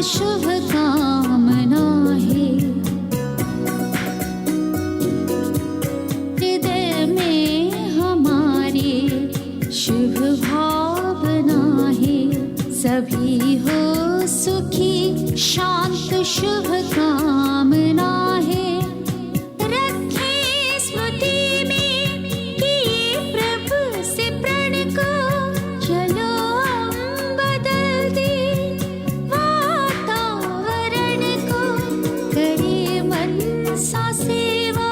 शुभ कामना है। हृदय में हमारे शुभ भावना है। सभी हो सुखी शांत शुभ कामना है। रखें स्मृति में किए प्रभु से प्रण को। चलो हम बदल दे वातावरण को। करें मन सा सेवा।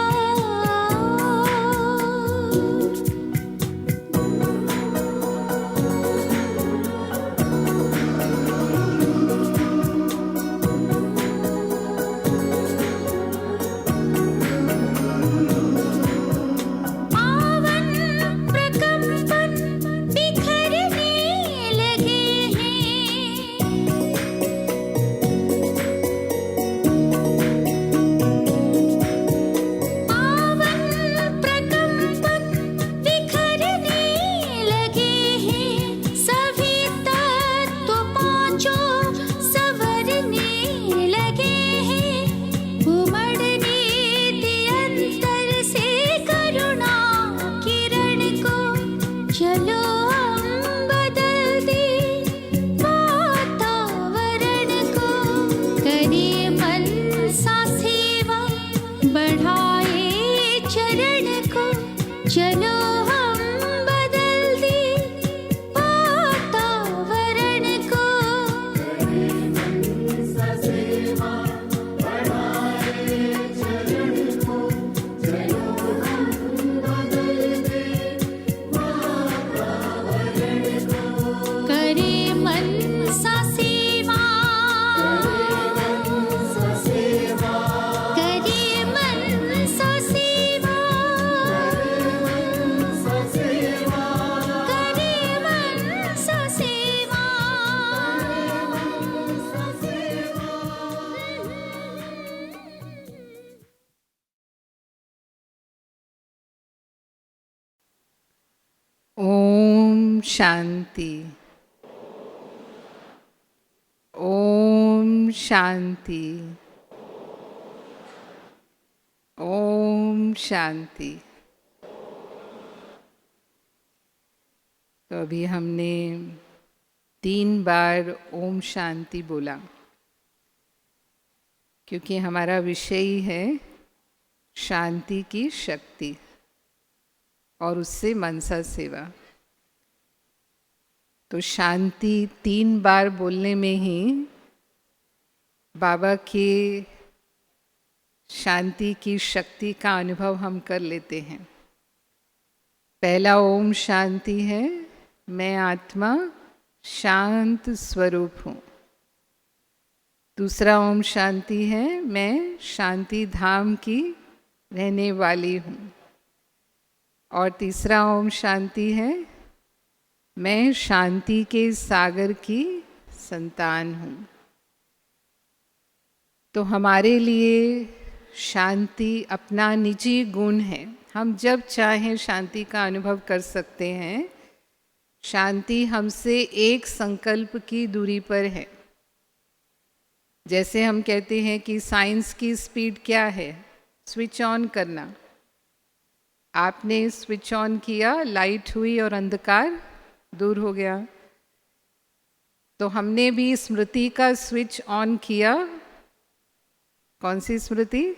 पावन प्रकंपन बिखरने लगे हैं। पावन प्रकंपन बिखरने लगे हैं। सभी तत्व पांचों संवरने लगे हैं। उमड़ने दे अंतर से करुणा किरण को। चलो हम बदल दे वातावरण को। करें मन सा सेवा बढ़ाए चरण को। चलो हम बदल दे वातावरण को। करें मन सा सेवा। करें मन सा सेवा। करें मन सा सेवा। ओम शांति। ओम शांति। ओम शांति। तो अभी हमने 3 बार ओम शांति बोला, क्योंकि हमारा विषय ही है शांति की शक्ति और उससे मनसा सेवा। तो शांति 3 बार बोलने में ही बाबा के शांति की शक्ति का अनुभव हम कर लेते हैं। पहला ओम शांति है, मैं आत्मा शांत स्वरूप हूँ। दूसरा ओम शांति है, मैं शांति धाम की रहने वाली हूँ। और तीसरा ओम शांति है, मैं शांति के सागर की संतान हूँ। तो हमारे लिए शांति अपना निजी गुण है। हम जब चाहें शांति का अनुभव कर सकते हैं। शांति हमसे एक संकल्प की दूरी पर है। जैसे हम कहते हैं कि साइंस की स्पीड क्या है? स्विच ऑन करना। आपने स्विच ऑन किया, लाइट हुई और अंधकार दूर हो गया। तो हमने भी स्मृति का स्विच ऑन किया। कौन सी स्मृति?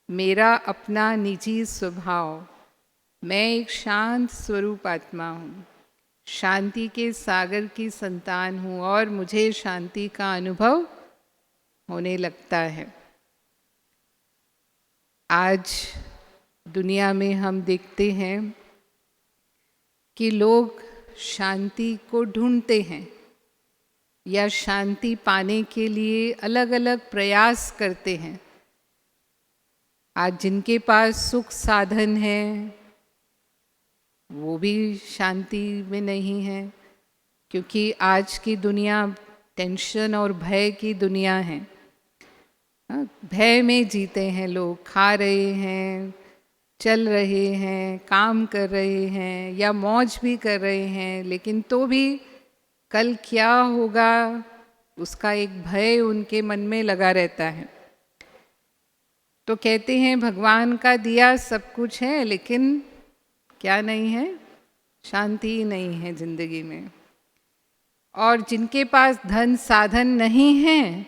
मेरा अपना निजी स्वभाव। मैं एक शांत स्वरूप आत्मा हूँ, शांति के सागर की संतान हूँ और मुझे शांति का अनुभव होने लगता है। आज दुनिया में हम देखते हैं कि लोग शांति को ढूंढते हैं या शांति पाने के लिए अलग अलग प्रयास करते हैं। आज जिनके पास सुख साधन है वो भी शांति में नहीं है, क्योंकि आज की दुनिया टेंशन और भय की दुनिया है। भय में जीते हैं लोग, खा रहे हैं, चल रहे हैं, काम कर रहे हैं या मौज भी कर रहे हैं, लेकिन तो भी कल क्या होगा उसका एक भय उनके मन में लगा रहता है। तो कहते हैं भगवान का दिया सब कुछ है, लेकिन क्या नहीं है? शांति ही नहीं है जिंदगी में। और जिनके पास धन साधन नहीं है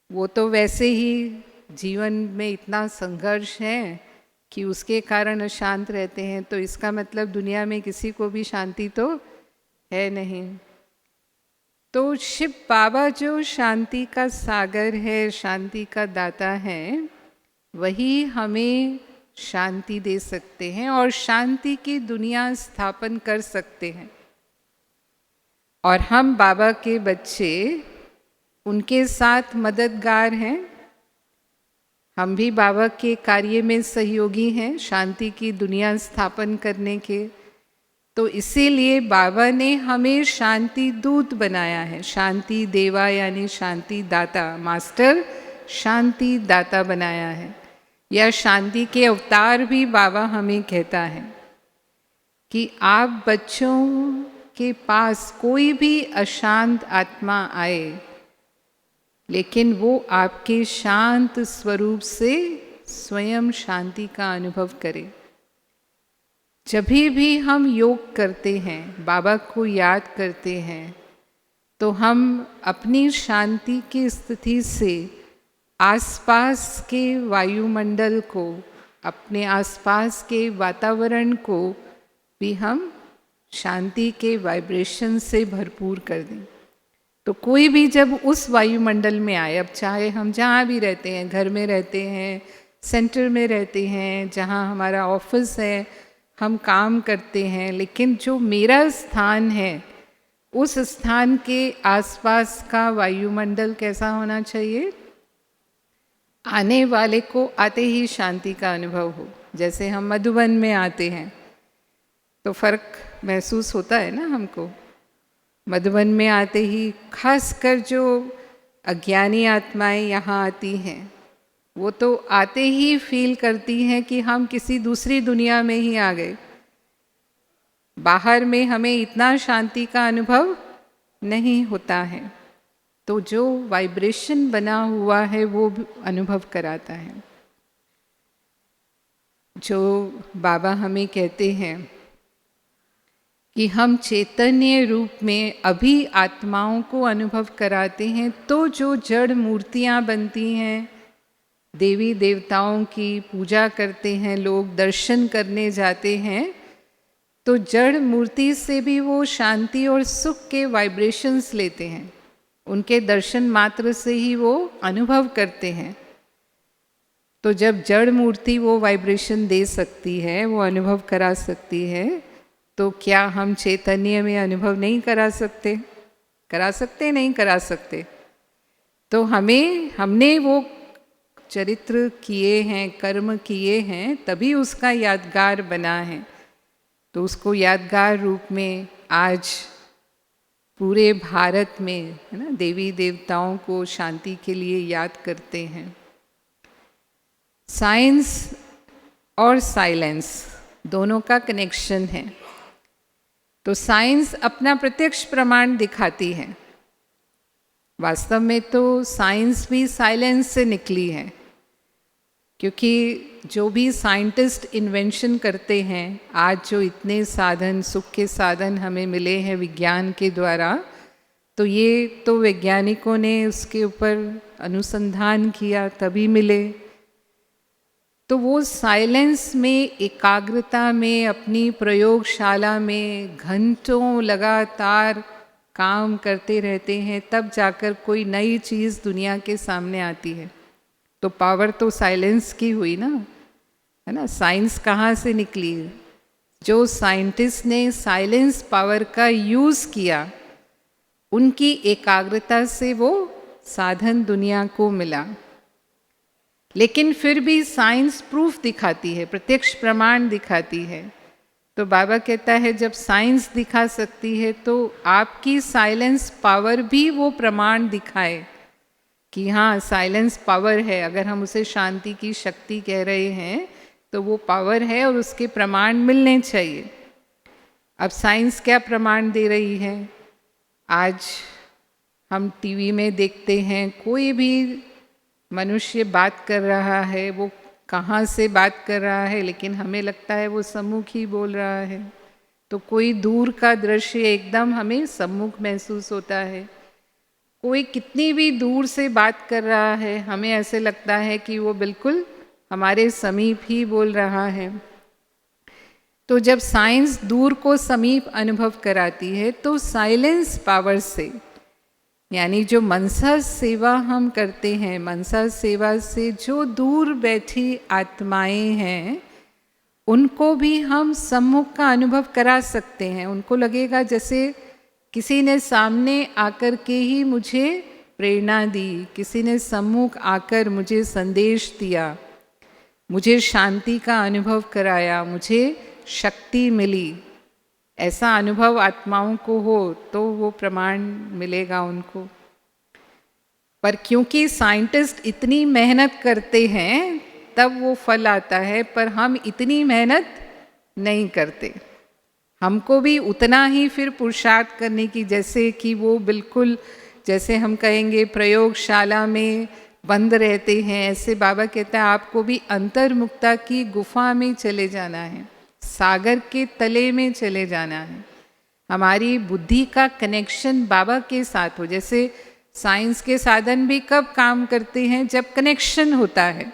वो तो वैसे ही जीवन में इतना संघर्ष है कि उसके कारण अशांत रहते हैं। तो इसका मतलब दुनिया में किसी को भी शांति तो है नहीं। तो शिव बाबा जो शांति का सागर है, शांति का दाता है, वही हमें शांति दे सकते हैं और शांति की दुनिया स्थापन कर सकते हैं। और हम बाबा के बच्चे उनके साथ मददगार हैं। हम भी बाबा के कार्य में सहयोगी हैं शांति की दुनिया स्थापन करने के। तो इसीलिए बाबा ने हमें शांति दूत बनाया है। शांति देवा यानी शांति दाता, मास्टर शांति दाता बनाया है। या शांति के अवतार भी बाबा हमें कहता है कि आप बच्चों के पास कोई भी अशांत आत्मा आए, लेकिन वो आपके शांत स्वरूप से स्वयं शांति का अनुभव करे। जब भी हम योग करते हैं, बाबा को याद करते हैं, तो हम अपनी शांति की स्थिति से आसपास के वायुमंडल को, अपने आसपास के वातावरण को भी हम शांति के वाइब्रेशन से भरपूर कर दें। तो कोई भी जब उस वायुमंडल में आए, अब चाहे हम जहाँ भी रहते हैं, घर में रहते हैं, सेंटर में रहते हैं, जहाँ हमारा ऑफिस है, हम काम करते हैं, लेकिन जो मेरा स्थान है उस स्थान के आसपास का वायुमंडल कैसा होना चाहिए? आने वाले को आते ही शांति का अनुभव हो। जैसे हम मधुबन में आते हैं तो फर्क महसूस होता है ना हमको। मधुबन में आते ही खासकर जो अज्ञानी आत्माएं यहाँ आती हैं, वो तो आते ही फील करती हैं कि हम किसी दूसरी दुनिया में ही आ गए। बाहर में हमें इतना शांति का अनुभव नहीं होता है। तो जो वाइब्रेशन बना हुआ है वो अनुभव कराता है। जो बाबा हमें कहते हैं कि हम चैतन्य रूप में अभी आत्माओं को अनुभव कराते हैं, तो जो जड़ मूर्तियाँ बनती हैं, देवी देवताओं की पूजा करते हैं लोग, दर्शन करने जाते हैं, तो जड़ मूर्ति से भी वो शांति और सुख के वाइब्रेशंस लेते हैं। उनके दर्शन मात्र से ही वो अनुभव करते हैं। तो जब जड़ मूर्ति वो वाइब्रेशन दे सकती है, वो अनुभव करा सकती है, तो क्या हम चैतन्य में अनुभव नहीं करा सकते? करा सकते? नहीं करा सकते? तो हमने वो चरित्र किए हैं, कर्म किए हैं, तभी उसका यादगार बना है। तो उसको यादगार रूप में आज पूरे भारत में, है ना, देवी देवताओं को शांति के लिए याद करते हैं। साइंस और साइलेंस दोनों का कनेक्शन है। तो साइंस अपना प्रत्यक्ष प्रमाण दिखाती है। वास्तव में तो साइंस भी साइलेंस से निकली है, क्योंकि जो भी साइंटिस्ट इन्वेंशन करते हैं, आज जो इतने साधन, सुख के साधन हमें मिले हैं विज्ञान के द्वारा, तो ये तो वैज्ञानिकों ने उसके ऊपर अनुसंधान किया तभी मिले। तो वो साइलेंस में, एकाग्रता में, अपनी प्रयोगशाला में घंटों लगातार काम करते रहते हैं, तब जाकर कोई नई चीज़ दुनिया के सामने आती है। तो पावर तो साइलेंस की हुई ना, है ना। साइंस कहाँ से निकली? जो साइंटिस्ट ने साइलेंस पावर का यूज़ किया, उनकी एकाग्रता से वो साधन दुनिया को मिला। लेकिन फिर भी साइंस प्रूफ दिखाती है, प्रत्यक्ष प्रमाण दिखाती है। तो बाबा कहता है जब साइंस दिखा सकती है तो आपकी साइलेंस पावर भी वो प्रमाण दिखाए कि हाँ, साइलेंस पावर है। अगर हम उसे शांति की शक्ति कह रहे हैं तो वो पावर है और उसके प्रमाण मिलने चाहिए। अब साइंस क्या प्रमाण दे रही है? आज हम टीवी में देखते हैं, कोई भी मनुष्य बात कर रहा है, वो कहाँ से बात कर रहा है, लेकिन हमें लगता है वो सम्मुख ही बोल रहा है। तो कोई दूर का दृश्य एकदम हमें सम्मुख महसूस होता है। कोई कितनी भी दूर से बात कर रहा है, हमें ऐसे लगता है कि वो बिल्कुल हमारे समीप ही बोल रहा है। तो जब साइंस दूर को समीप अनुभव कराती है, तो साइलेंस पावर से, यानी जो मनसा सेवा हम करते हैं, मनसा सेवा से जो दूर बैठी आत्माएं हैं, उनको भी हम सम्मुख का अनुभव करा सकते हैं। उनको लगेगा जैसे किसी ने सामने आकर के ही मुझे प्रेरणा दी, किसी ने सम्मुख आकर मुझे संदेश दिया, मुझे शांति का अनुभव कराया, मुझे शक्ति मिली। ऐसा अनुभव आत्माओं को हो तो वो प्रमाण मिलेगा उनको। पर क्योंकि साइंटिस्ट इतनी मेहनत करते हैं तब वो फल आता है, पर हम इतनी मेहनत नहीं करते। हमको भी उतना ही फिर पुरुषार्थ करने की, जैसे कि वो बिल्कुल, जैसे हम कहेंगे प्रयोगशाला में बंद रहते हैं, ऐसे बाबा कहता है आपको भी अंतर्मुक्ता की गुफा में चले जाना है, सागर के तले में चले जाना है। हमारी बुद्धि का कनेक्शन बाबा के साथ हो। जैसे साइंस के साधन भी कब काम करते हैं? जब कनेक्शन होता है।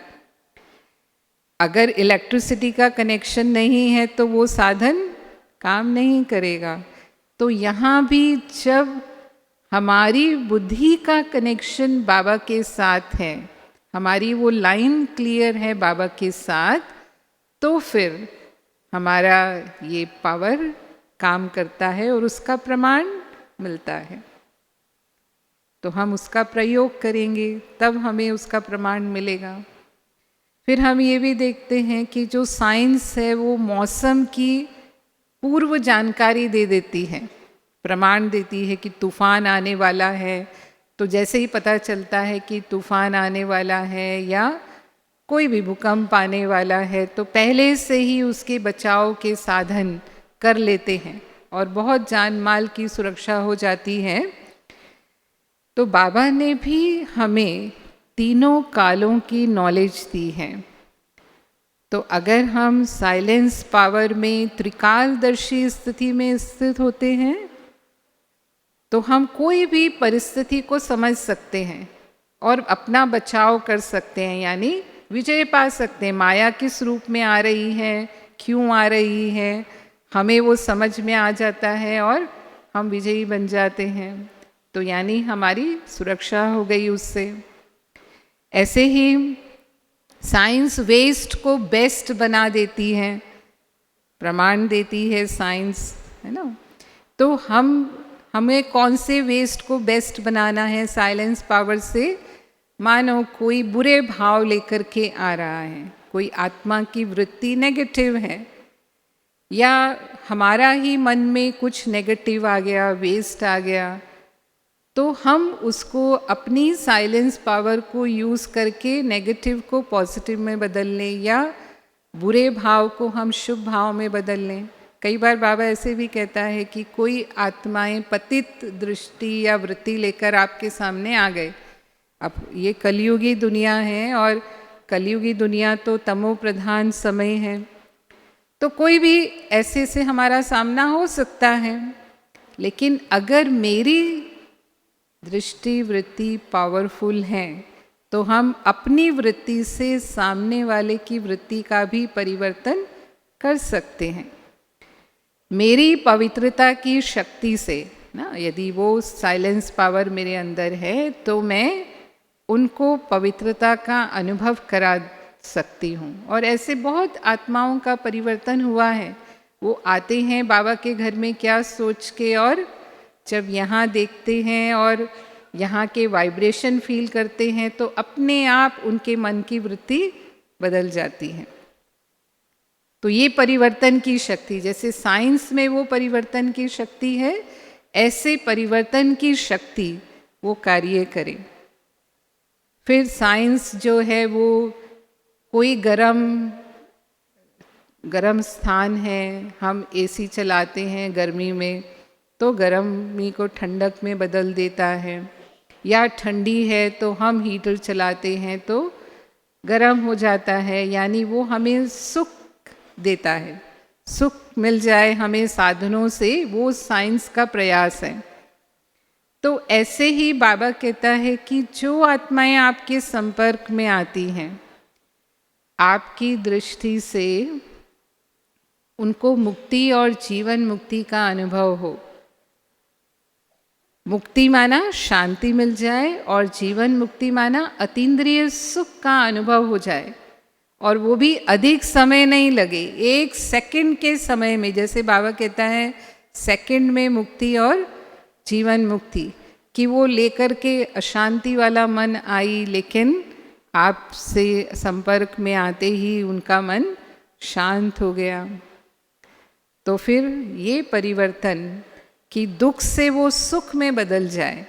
अगर इलेक्ट्रिसिटी का कनेक्शन नहीं है तो वो साधन काम नहीं करेगा। तो यहाँ भी जब हमारी बुद्धि का कनेक्शन बाबा के साथ है, हमारी वो लाइन क्लियर है बाबा के साथ, तो फिर हमारा ये पावर काम करता है और उसका प्रमाण मिलता है। तो हम उसका प्रयोग करेंगे तब हमें उसका प्रमाण मिलेगा। फिर हम ये भी देखते हैं कि जो साइंस है वो मौसम की पूर्व जानकारी दे देती है, प्रमाण देती है कि तूफान आने वाला है। तो जैसे ही पता चलता है कि तूफान आने वाला है या कोई भी भूकंप आने वाला है, तो पहले से ही उसके बचाव के साधन कर लेते हैं और बहुत जान माल की सुरक्षा हो जाती है। तो बाबा ने भी हमें तीनों कालों की नॉलेज दी है। तो अगर हम साइलेंस पावर में त्रिकालदर्शी स्थिति में स्थित होते हैं तो हम कोई भी परिस्थिति को समझ सकते हैं और अपना बचाव कर सकते हैं, यानी विजय पा सकते हैं। माया किस रूप में आ रही है, क्यों आ रही है, हमें वो समझ में आ जाता है और हम विजयी बन जाते हैं। तो यानी हमारी सुरक्षा हो गई उससे। ऐसे ही साइंस वेस्ट को बेस्ट बना देती है, प्रमाण देती है साइंस, है ना। तो हमें कौन से वेस्ट को बेस्ट बनाना है साइलेंस पावर से? मानो कोई बुरे भाव लेकर के आ रहा है, कोई आत्मा की वृत्ति नेगेटिव है, या हमारा ही मन में कुछ नेगेटिव आ गया, वेस्ट आ गया, तो हम उसको अपनी साइलेंस पावर को यूज़ करके नेगेटिव को पॉजिटिव में बदल लें या बुरे भाव को हम शुभ भाव में बदल लें। कई बार बाबा ऐसे भी कहता है कि कोई आत्माएं पतित दृष्टि या वृत्ति लेकर आपके सामने आ गए। अब ये कलयुगी दुनिया है और कलयुगी दुनिया तो तमो प्रधान समय है, तो कोई भी ऐसे से हमारा सामना हो सकता है। लेकिन अगर मेरी दृष्टि वृत्ति पावरफुल है तो हम अपनी वृत्ति से सामने वाले की वृत्ति का भी परिवर्तन कर सकते हैं। मेरी पवित्रता की शक्ति से ना, यदि वो साइलेंस पावर मेरे अंदर है तो मैं उनको पवित्रता का अनुभव करा सकती हूँ। और ऐसे बहुत आत्माओं का परिवर्तन हुआ है। वो आते हैं बाबा के घर में क्या सोच के, और जब यहाँ देखते हैं और यहाँ के वाइब्रेशन फील करते हैं तो अपने आप उनके मन की वृत्ति बदल जाती है। तो ये परिवर्तन की शक्ति, जैसे साइंस में वो परिवर्तन की शक्ति है, ऐसे परिवर्तन की शक्ति वो कार्य करे। फिर साइंस जो है वो कोई गरम स्थान है, हम एसी चलाते हैं गर्मी में तो गर्मी को ठंडक में बदल देता है। या ठंडी है तो हम हीटर चलाते हैं तो गर्म हो जाता है, यानी वो हमें सुख देता है, सुख मिल जाए हमें साधनों से, वो साइंस का प्रयास है। तो ऐसे ही बाबा कहता है कि जो आत्माएं आपके संपर्क में आती हैं, आपकी दृष्टि से उनको मुक्ति और जीवन मुक्ति का अनुभव हो। मुक्ति माना शांति मिल जाए और जीवन मुक्ति माना अतीन्द्रिय सुख का अनुभव हो जाए, और वो भी अधिक समय नहीं लगे, 1 सेकंड के समय में। जैसे बाबा कहता है सेकंड में मुक्ति और जीवन मुक्ति, कि वो लेकर के अशांति वाला मन आई, लेकिन आपसे संपर्क में आते ही उनका मन शांत हो गया। तो फिर ये परिवर्तन कि दुख से वो सुख में बदल जाए,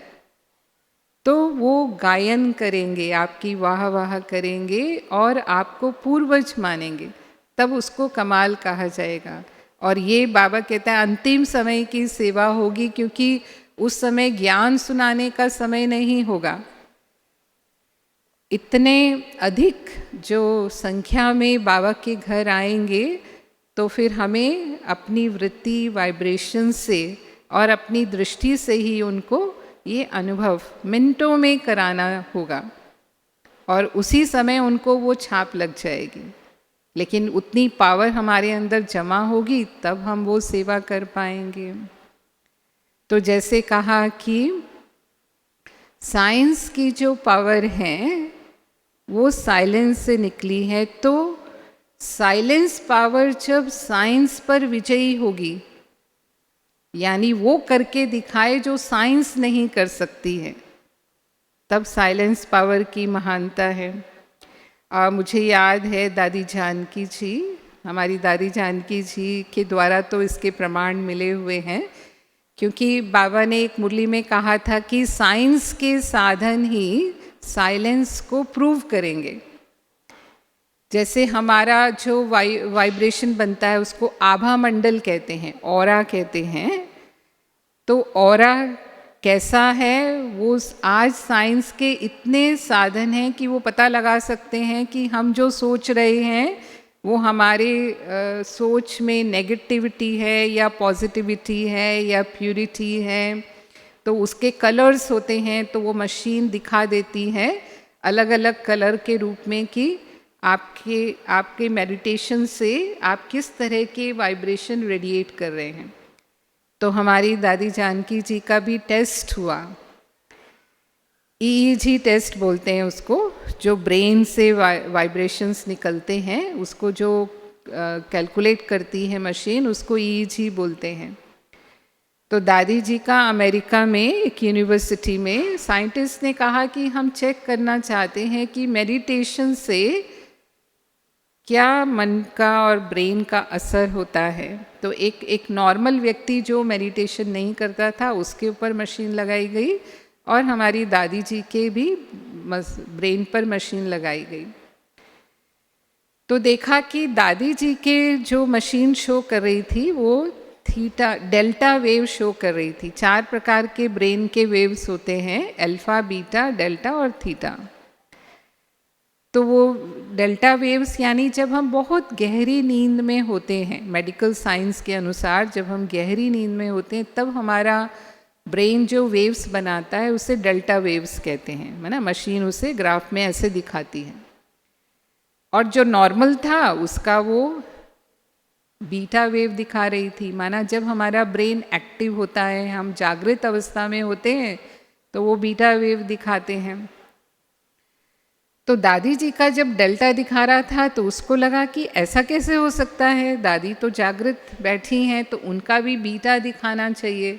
तो वो गायन करेंगे, आपकी वाह वाह करेंगे और आपको पूर्वज मानेंगे, तब उसको कमाल कहा जाएगा। और ये बाबा कहता है अंतिम समय की सेवा होगी, क्योंकि उस समय ज्ञान सुनाने का समय नहीं होगा। इतने अधिक जो संख्या में बाबा के घर आएंगे, तो फिर हमें अपनी वृत्ति वाइब्रेशन से और अपनी दृष्टि से ही उनको ये अनुभव मिनटों में कराना होगा, और उसी समय उनको वो छाप लग जाएगी। लेकिन उतनी पावर हमारे अंदर जमा होगी तब हम वो सेवा कर पाएंगे। तो जैसे कहा कि साइंस की जो पावर है वो साइलेंस से निकली है, तो साइलेंस पावर जब साइंस पर विजयी होगी, यानी वो करके दिखाए जो साइंस नहीं कर सकती है, तब साइलेंस पावर की महानता है। मुझे याद है दादी जानकी जी, हमारी दादी जानकी जी के द्वारा तो इसके प्रमाण मिले हुए हैं, क्योंकि बाबा ने एक मुरली में कहा था कि साइंस के साधन ही साइलेंस को प्रूव करेंगे। जैसे हमारा जो वाइब्रेशन बनता है उसको आभा मंडल कहते हैं, ऑरा कहते हैं। तो ऑरा कैसा है, वो आज साइंस के इतने साधन हैं कि वो पता लगा सकते हैं कि हम जो सोच रहे हैं वो हमारे सोच में नेगेटिविटी है या पॉजिटिविटी है या प्यूरिटी है। तो उसके कलर्स होते हैं, तो वो मशीन दिखा देती है अलग अलग कलर के रूप में कि आपके मेडिटेशन से आप किस तरह के वाइब्रेशन रेडिएट कर रहे हैं। तो हमारी दादी जानकी जी का भी टेस्ट हुआ, EEG टेस्ट बोलते हैं उसको, जो ब्रेन से वाइब्रेशंस निकलते हैं उसको जो कैलकुलेट करती है मशीन, उसको EEG बोलते हैं। तो दादी जी का अमेरिका में एक यूनिवर्सिटी में साइंटिस्ट ने कहा कि हम चेक करना चाहते हैं कि मेडिटेशन से क्या मन का और ब्रेन का असर होता है। तो एक नॉर्मल व्यक्ति जो मेडिटेशन नहीं करता था उसके ऊपर मशीन लगाई गई, और हमारी दादी जी के भी ब्रेन पर मशीन लगाई गई। तो देखा कि दादी जी के जो मशीन शो कर रही थी वो डेल्टा वेव शो कर रही थी। 4 प्रकार के ब्रेन के वेव्स होते हैं, अल्फा, बीटा, डेल्टा और थीटा। तो वो डेल्टा वेव्स यानी जब हम बहुत गहरी नींद में होते हैं, मेडिकल साइंस के अनुसार जब हम गहरी नींद में होते हैं तब हमारा ब्रेन जो वेव्स बनाता है उसे डेल्टा वेव्स कहते हैं, है ना। मशीन उसे ग्राफ में ऐसे दिखाती है। और जो नॉर्मल था उसका वो बीटा वेव दिखा रही थी। माना जब हमारा ब्रेन एक्टिव होता है, हम जागृत अवस्था में होते हैं, तो वो बीटा वेव दिखाते हैं। तो दादी जी का जब डेल्टा दिखा रहा था तो उसको लगा कि ऐसा कैसे हो सकता है, दादी तो जागृत बैठी हैं तो उनका भी बीटा दिखाना चाहिए,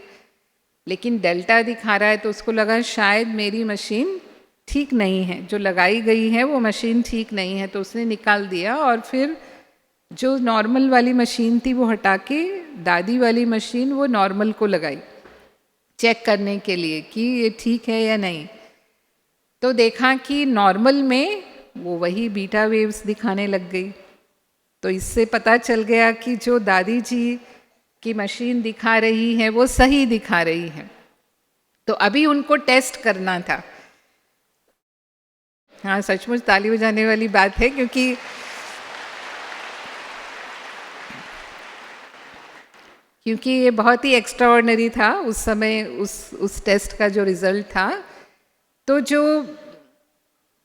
लेकिन डेल्टा दिखा रहा है। तो उसको लगा शायद मेरी मशीन ठीक नहीं है, जो लगाई गई है वो मशीन ठीक नहीं है। तो उसने निकाल दिया और फिर जो नॉर्मल वाली मशीन थी वो हटा के दादी वाली मशीन वो नॉर्मल को लगाई, चेक करने के लिए कि ये ठीक है या नहीं। तो देखा कि नॉर्मल में वो वही बीटा वेव्स दिखाने लग गई। तो इससे पता चल गया कि जो दादी जी की मशीन दिखा रही है वो सही दिखा रही है। तो अभी उनको टेस्ट करना था। हाँ, सचमुच ताली बजाने वाली बात है, क्योंकि ये बहुत ही एक्स्ट्राऑर्डिनरी था उस समय, उस टेस्ट का जो रिजल्ट था। तो जो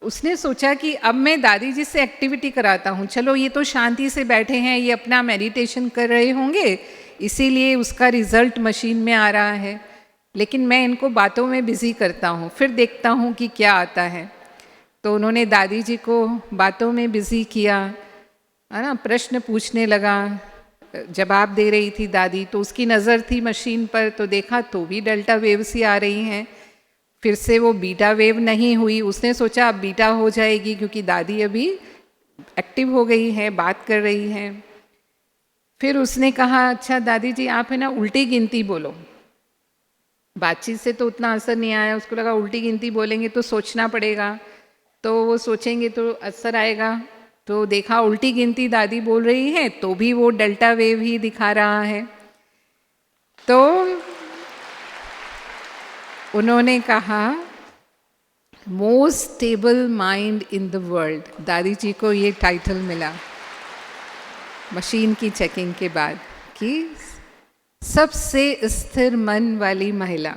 उसने सोचा कि अब मैं दादी जी से एक्टिविटी कराता हूँ, चलो ये तो शांति से बैठे हैं, ये अपना मेडिटेशन कर रहे होंगे, इसीलिए उसका रिजल्ट मशीन में आ रहा है, लेकिन मैं इनको बातों में बिजी करता हूँ, फिर देखता हूँ कि क्या आता है। तो उन्होंने दादी जी को बातों में बिजी किया, है ना, प्रश्न पूछने लगा, जवाब दे रही थी दादी, तो उसकी नज़र थी मशीन पर, तो देखा तो भी डेल्टा वेव्स ही आ रही हैं। फिर से वो बीटा वेव नहीं हुई, उसने सोचा अब बीटा हो जाएगी क्योंकि दादी अभी एक्टिव हो गई है, बात कर रही हैं। फिर उसने कहा अच्छा दादी जी आप है ना उल्टी गिनती बोलो। बातचीत से तो उतना असर नहीं आया, उसको लगा उल्टी गिनती बोलेंगे तो सोचना पड़ेगा, तो वो सोचेंगे तो असर आएगा। तो देखा उल्टी गिनती दादी बोल रही है तो भी वो डेल्टा वेव ही दिखा रहा है। तो उन्होंने कहा most stable mind in the world, दादी जी को ये टाइटल मिला मशीन की चेकिंग के बाद कि सबसे स्थिर मन वाली महिला।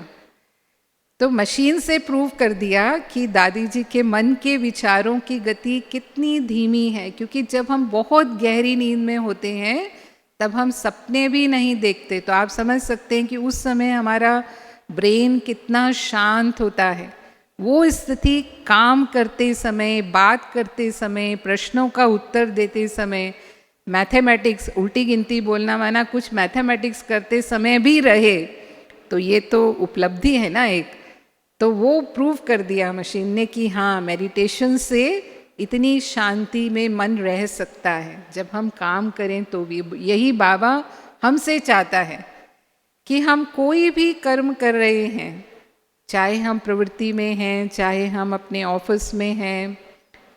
तो मशीन से प्रूव कर दिया कि दादी जी के मन के विचारों की गति कितनी धीमी है, क्योंकि जब हम बहुत गहरी नींद में होते हैं तब हम सपने भी नहीं देखते। तो आप समझ सकते हैं कि उस समय हमारा ब्रेन कितना शांत होता है। वो स्थिति काम करते समय, बात करते समय, प्रश्नों का उत्तर देते समय, मैथमेटिक्स उल्टी गिनती बोलना माना कुछ मैथमेटिक्स करते समय भी रहे, तो ये तो उपलब्धि है ना एक। तो वो प्रूव कर दिया मशीन ने कि हाँ, मेडिटेशन से इतनी शांति में मन रह सकता है जब हम काम करें तो भी। यही बाबा हमसे चाहता है कि हम कोई भी कर्म कर रहे हैं, चाहे हम प्रवृत्ति में हैं, चाहे हम अपने ऑफिस में हैं,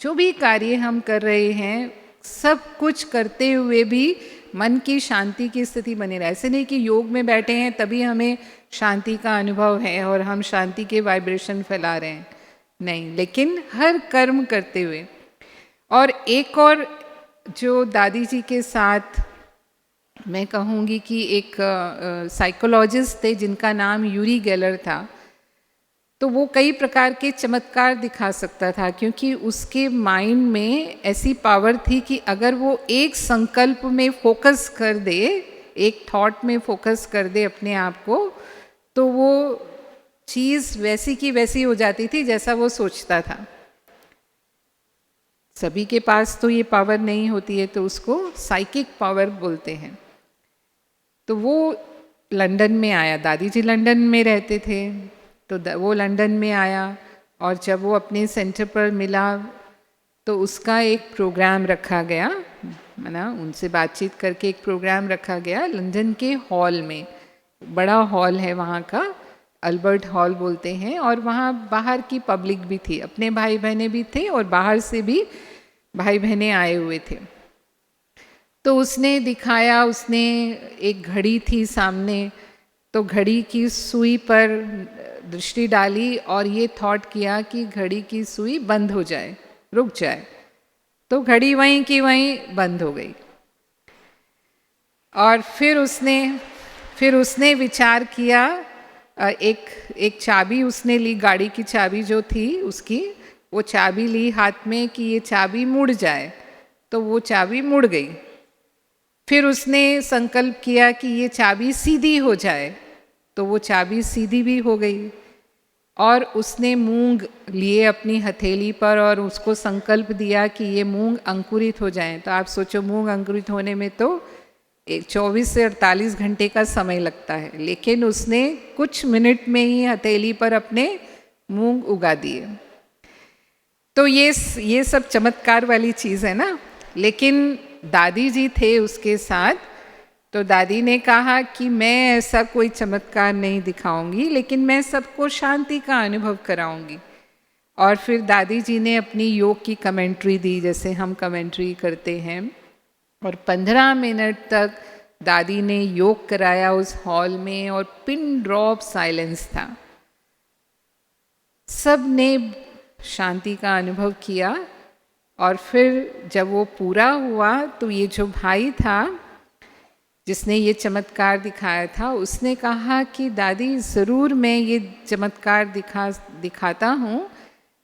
जो भी कार्य हम कर रहे हैं, सब कुछ करते हुए भी मन की शांति की स्थिति बनी रहे। ऐसे नहीं कि योग में बैठे हैं तभी हमें शांति का अनुभव है और हम शांति के वाइब्रेशन फैला रहे हैं, नहीं, लेकिन हर कर्म करते हुए। और एक और जो दादी जी के साथ मैं कहूँगी कि एक साइकोलॉजिस्ट थे जिनका नाम यूरी गेलर था, तो वो कई प्रकार के चमत्कार दिखा सकता था, क्योंकि उसके माइंड में ऐसी पावर थी कि अगर वो एक संकल्प में फोकस कर दे, एक थॉट में फोकस कर दे अपने आप को, तो वो चीज़ वैसी की वैसी हो जाती थी जैसा वो सोचता था। सभी के पास तो ये पावर नहीं होती है, तो उसको साइकिक पावर बोलते हैं। तो वो लंदन में आया, दादी जी लंदन में रहते थे, तो वो लंदन में आया और जब वो अपने सेंटर पर मिला तो उसका एक प्रोग्राम रखा गया, है ना, उनसे बातचीत करके एक प्रोग्राम रखा गया लंदन के हॉल में। बड़ा हॉल है वहाँ का, अल्बर्ट हॉल बोलते हैं, और वहाँ बाहर की पब्लिक भी थी, अपने भाई बहनें भी थे और बाहर से भी भाई बहनें आए हुए थे। तो उसने दिखाया, उसने एक घड़ी थी सामने, तो घड़ी की सुई पर दृष्टि डाली और ये थॉट किया कि घड़ी की सुई बंद हो जाए, रुक जाए, तो घड़ी वहीं की वहीं बंद हो गई। और फिर उसने विचार किया, एक चाबी उसने ली, गाड़ी की चाबी जो थी उसकी, वो चाबी ली हाथ में कि ये चाबी मुड़ जाए, तो वो चाबी मुड़ गई। फिर उसने संकल्प किया कि ये चाबी सीधी हो जाए, तो वो चाबी सीधी भी हो गई। और उसने मूंग लिए अपनी हथेली पर और उसको संकल्प दिया कि ये मूंग अंकुरित हो जाएं। तो आप सोचो मूंग अंकुरित होने में तो 24 से 48 घंटे का समय लगता है, लेकिन उसने कुछ मिनट में ही हथेली पर अपने मूंग उगा दिए। तो ये सब चमत्कार वाली चीज़ है ना। लेकिन दादी जी थे उसके साथ, तो दादी ने कहा कि मैं ऐसा कोई चमत्कार नहीं दिखाऊंगी, लेकिन मैं सबको शांति का अनुभव कराऊंगी। और फिर दादी जी ने अपनी योग की कमेंट्री दी, जैसे हम कमेंट्री करते हैं, और 15 मिनट तक दादी ने योग कराया उस हॉल में, और पिन ड्रॉप साइलेंस था। सब ने शांति का अनुभव किया। और फिर जब वो पूरा हुआ तो ये जो भाई था जिसने ये चमत्कार दिखाया था, उसने कहा कि दादी ज़रूर मैं ये चमत्कार दिखाता हूँ,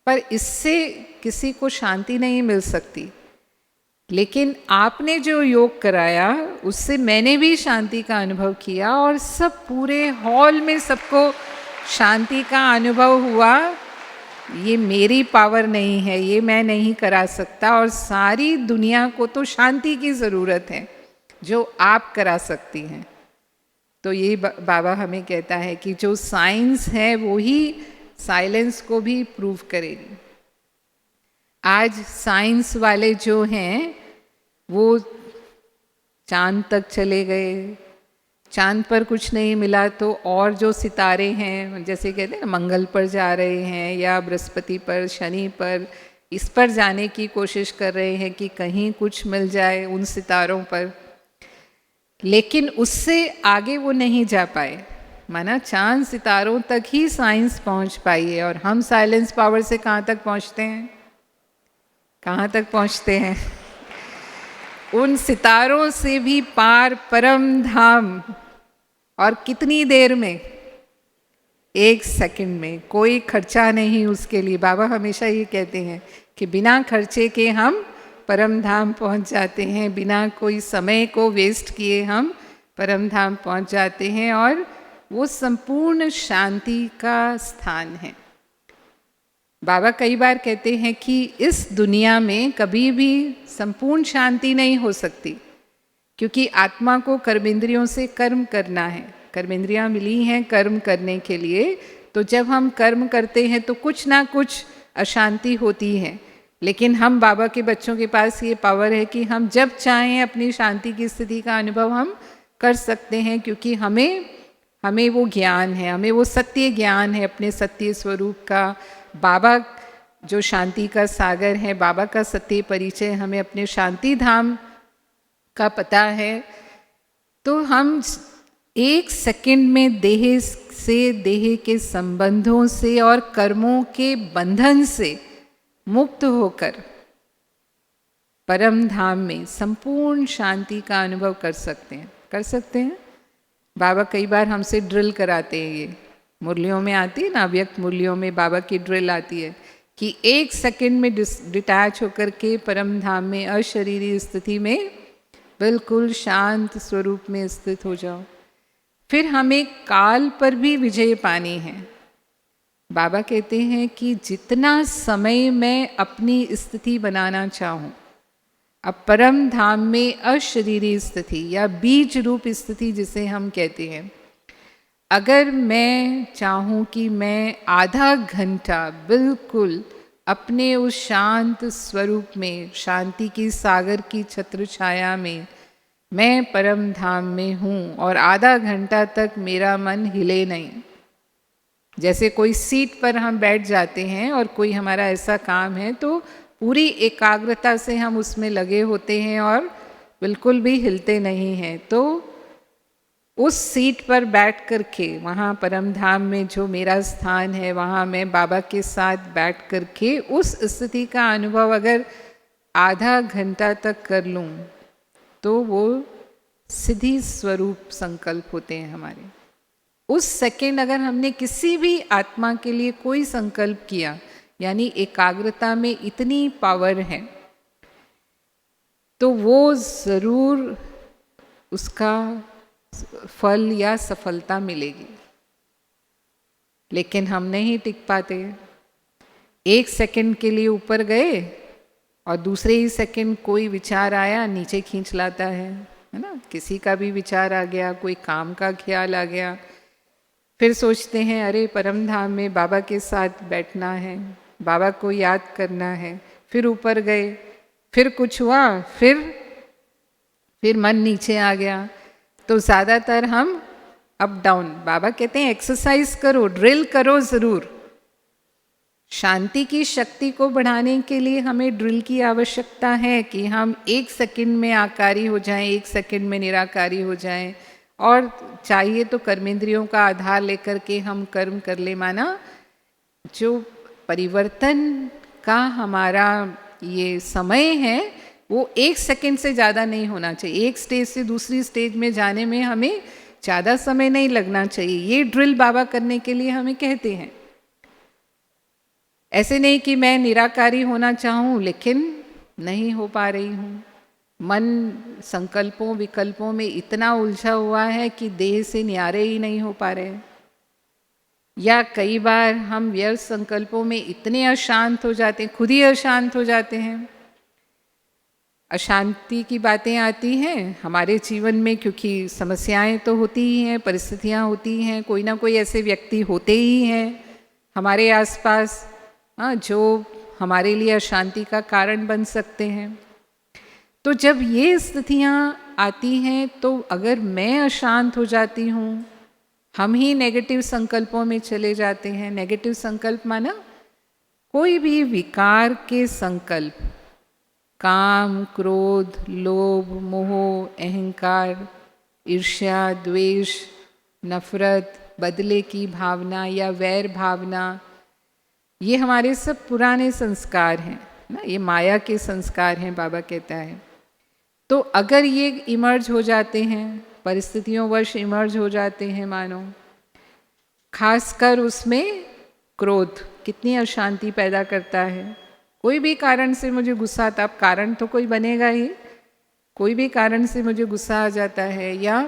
पर इससे किसी को शांति नहीं मिल सकती, लेकिन आपने जो योग कराया उससे मैंने भी शांति का अनुभव किया और सब पूरे हॉल में सबको शांति का अनुभव हुआ। ये मेरी पावर नहीं है, ये मैं नहीं करा सकता, और सारी दुनिया को तो शांति की ज़रूरत है जो आप करा सकती हैं। तो ये बाबा हमें कहता है कि जो साइंस है वो ही साइलेंस को भी प्रूव करेगी। आज साइंस वाले जो हैं वो चांद तक चले गए, चांद पर कुछ नहीं मिला तो और जो सितारे हैं, जैसे कहते हैं मंगल पर जा रहे हैं या बृहस्पति पर, शनि पर, इस पर जाने की कोशिश कर रहे हैं कि कहीं कुछ मिल जाए उन सितारों पर, लेकिन उससे आगे वो नहीं जा पाए। माना चांद सितारों तक ही साइंस पहुंच पाई है, और हम साइलेंस पावर से कहाँ तक पहुंचते हैं? कहाँ तक पहुंचते हैं? उन सितारों से भी पार परम धाम। और कितनी देर में? 1 सेकंड में, कोई खर्चा नहीं उसके लिए। बाबा हमेशा ये कहते हैं कि बिना खर्चे के हम परम धाम पहुंच जाते हैं, बिना कोई समय को वेस्ट किए हम परम धाम पहुंच जाते हैं, और वो संपूर्ण शांति का स्थान है। बाबा कई बार कहते हैं कि इस दुनिया में कभी भी संपूर्ण शांति नहीं हो सकती, क्योंकि आत्मा को कर्मेंद्रियों से कर्म करना है। कर्मेंद्रियां मिली हैं कर्म करने के लिए, तो जब हम कर्म करते हैं तो कुछ ना कुछ अशांति होती है, लेकिन हम बाबा के बच्चों के पास ये पावर है कि हम जब चाहें अपनी शांति की स्थिति का अनुभव हम कर सकते हैं, क्योंकि हमें वो ज्ञान है, हमें वो सत्य ज्ञान है अपने सत्य स्वरूप का। बाबा जो शांति का सागर है, बाबा का सत्य परिचय हमें अपने शांति धाम का पता है, तो हम 1 सेकंड में देह से, देह के संबंधों से और कर्मों के बंधन से मुक्त होकर परम धाम में संपूर्ण शांति का अनुभव कर सकते हैं। बाबा कई बार हमसे ड्रिल कराते हैं, ये मुरलियों में आती है ना, अव्यक्त मुरलियों में बाबा की ड्रिल आती है कि 1 सेकंड में डिटैच होकर के परम धाम में अशरीरी स्थिति में बिल्कुल शांत स्वरूप में स्थित हो जाओ। फिर हमें काल पर भी विजय पानी है। बाबा कहते हैं कि जितना समय मैं अपनी स्थिति बनाना चाहूँ, अब परम धाम में अशरीरी स्थिति या बीज रूप स्थिति जिसे हम कहते हैं, अगर मैं चाहूँ कि मैं आधा घंटा बिल्कुल अपने उस शांत स्वरूप में, शांति की सागर की छत्र छाया में मैं परम धाम में हूँ, और आधा घंटा तक मेरा मन हिले नहीं, जैसे कोई सीट पर हम बैठ जाते हैं और कोई हमारा ऐसा काम है तो पूरी एकाग्रता से हम उसमें लगे होते हैं और बिल्कुल भी हिलते नहीं हैं, तो उस सीट पर बैठ कर के वहाँ परम धाम में जो मेरा स्थान है, वहाँ मैं बाबा के साथ बैठ कर के उस स्थिति का अनुभव अगर आधा घंटा तक कर लूँ तो वो सिद्धि स्वरूप संकल्प होते हैं हमारे। उस सेकंड अगर हमने किसी भी आत्मा के लिए कोई संकल्प किया, यानी एकाग्रता में इतनी पावर है, तो वो ज़रूर उसका फल या सफलता मिलेगी। लेकिन हम नहीं टिक पाते। 1 सेकंड के लिए ऊपर गए और दूसरे ही सेकंड कोई विचार आया, नीचे खींच लाता है ना। किसी का भी विचार आ गया, कोई काम का ख्याल आ गया, फिर सोचते हैं अरे परम धाम में बाबा के साथ बैठना है, बाबा को याद करना है। फिर ऊपर गए, फिर कुछ हुआ, फिर मन नीचे आ गया। तो ज़्यादातर हम अप डाउन, बाबा कहते हैं एक्सरसाइज करो, ड्रिल करो ज़रूर। शांति की शक्ति को बढ़ाने के लिए हमें ड्रिल की आवश्यकता है कि हम 1 सेकंड में आकारी हो जाएं, 1 सेकंड में निराकारी हो जाएं, और चाहिए तो कर्मेंद्रियों का आधार लेकर के हम कर्म कर ले। माना जो परिवर्तन का हमारा ये समय है वो 1 सेकंड से ज़्यादा नहीं होना चाहिए। एक स्टेज से दूसरी स्टेज में जाने में हमें ज़्यादा समय नहीं लगना चाहिए। ये ड्रिल बाबा करने के लिए हमें कहते हैं। ऐसे नहीं कि मैं निराकारी होना चाहूँ लेकिन नहीं हो पा रही हूँ। मन संकल्पों विकल्पों में इतना उलझा हुआ है कि देह से न्यारे ही नहीं हो पा रहे। या कई बार हम व्यर्थ संकल्पों में इतने अशांत हो जाते हैं, खुद ही अशांत हो जाते हैं। अशांति की बातें आती हैं हमारे जीवन में क्योंकि समस्याएं तो होती ही हैं, परिस्थितियां होती हैं, कोई ना कोई ऐसे व्यक्ति होते ही हैं हमारे आसपास जो हमारे लिए अशांति का कारण बन सकते हैं। तो जब ये स्थितियां आती हैं तो अगर मैं अशांत हो जाती हूँ, हम ही नेगेटिव संकल्पों में चले जाते हैं। नेगेटिव संकल्प माना कोई भी विकार के संकल्प, काम, क्रोध, लोभ, मोह, अहंकार, ईर्ष्या, द्वेष, नफरत, बदले की भावना या वैर भावना, ये हमारे सब पुराने संस्कार हैं ना, ये माया के संस्कार हैं बाबा कहता है। तो अगर ये इमर्ज हो जाते हैं, परिस्थितियों वश इमर्ज हो जाते हैं मानो, खासकर उसमें क्रोध कितनी अशांति पैदा करता है। कोई भी कारण से मुझे गुस्सा आता, अब कारण तो कोई बनेगा ही, कोई भी कारण से मुझे गुस्सा आ जाता है, या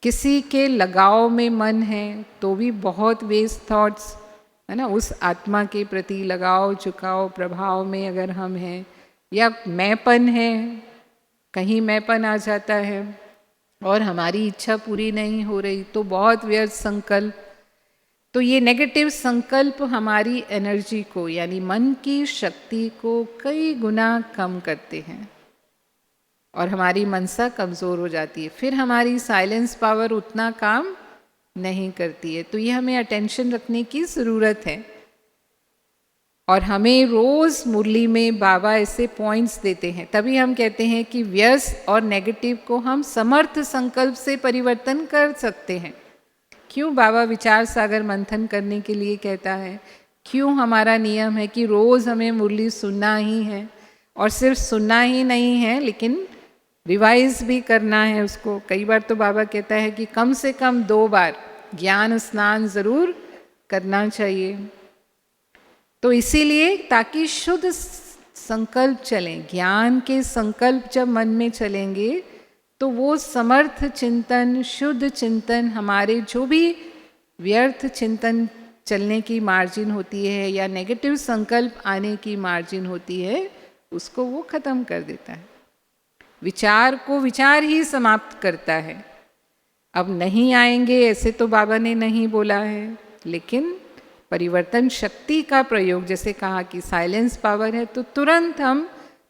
किसी के लगाव में मन है तो भी बहुत वेस्ट थॉट्स है ना, उस आत्मा के प्रति लगाव झुकाव प्रभाव में अगर हम हैं, या मैंपन है, कहीं मैंपन आ जाता है और हमारी इच्छा पूरी नहीं हो रही तो बहुत व्यर्थ संकल्प। तो ये नेगेटिव संकल्प हमारी एनर्जी को यानी मन की शक्ति को कई गुना कम करते हैं और हमारी मनसा कमज़ोर हो जाती है। फिर हमारी साइलेंस पावर उतना काम नहीं करती है। तो ये हमें अटेंशन रखने की ज़रूरत है। और हमें रोज़ मुरली में बाबा ऐसे पॉइंट्स देते हैं, तभी हम कहते हैं कि व्यस्त और नेगेटिव को हम समर्थ संकल्प से परिवर्तन कर सकते हैं। क्यों बाबा विचार सागर मंथन करने के लिए कहता है, क्यों हमारा नियम है कि रोज़ हमें मुरली सुनना ही है, और सिर्फ सुनना ही नहीं है लेकिन रिवाइज भी करना है उसको। कई बार तो बाबा कहता है कि कम से कम 2 बार ज्ञान स्नान ज़रूर करना चाहिए। तो इसीलिए ताकि शुद्ध संकल्प चलें, ज्ञान के संकल्प जब मन में चलेंगे तो वो समर्थ चिंतन, शुद्ध चिंतन, हमारे जो भी व्यर्थ चिंतन चलने की मार्जिन होती है या नेगेटिव संकल्प आने की मार्जिन होती है, उसको वो ख़त्म कर देता है। विचार को विचार ही समाप्त करता है। अब नहीं आएंगे ऐसे तो बाबा ने नहीं बोला है, लेकिन परिवर्तन शक्ति का प्रयोग, जैसे कहा कि साइलेंस पावर है, तो तुरंत हम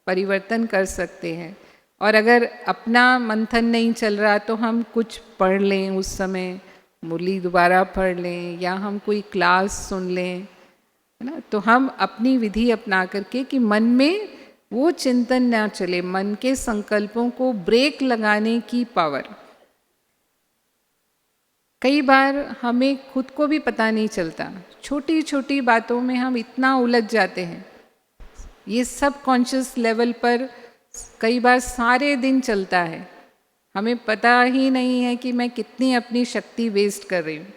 परिवर्तन कर सकते हैं। और अगर अपना मंथन नहीं चल रहा तो हम कुछ पढ़ लें, उस समय मुरली दोबारा पढ़ लें, या हम कोई क्लास सुन लें, है ना। तो हम अपनी विधि अपना करके कि मन में वो चिंतन ना चले, मन के संकल्पों को ब्रेक लगाने की पावर। कई बार हमें खुद को भी पता नहीं चलता, छोटी छोटी बातों में हम इतना उलझ जाते हैं। ये सब कॉन्शियस लेवल पर कई बार सारे दिन चलता है, हमें पता ही नहीं है कि मैं कितनी अपनी शक्ति वेस्ट कर रही हूँ।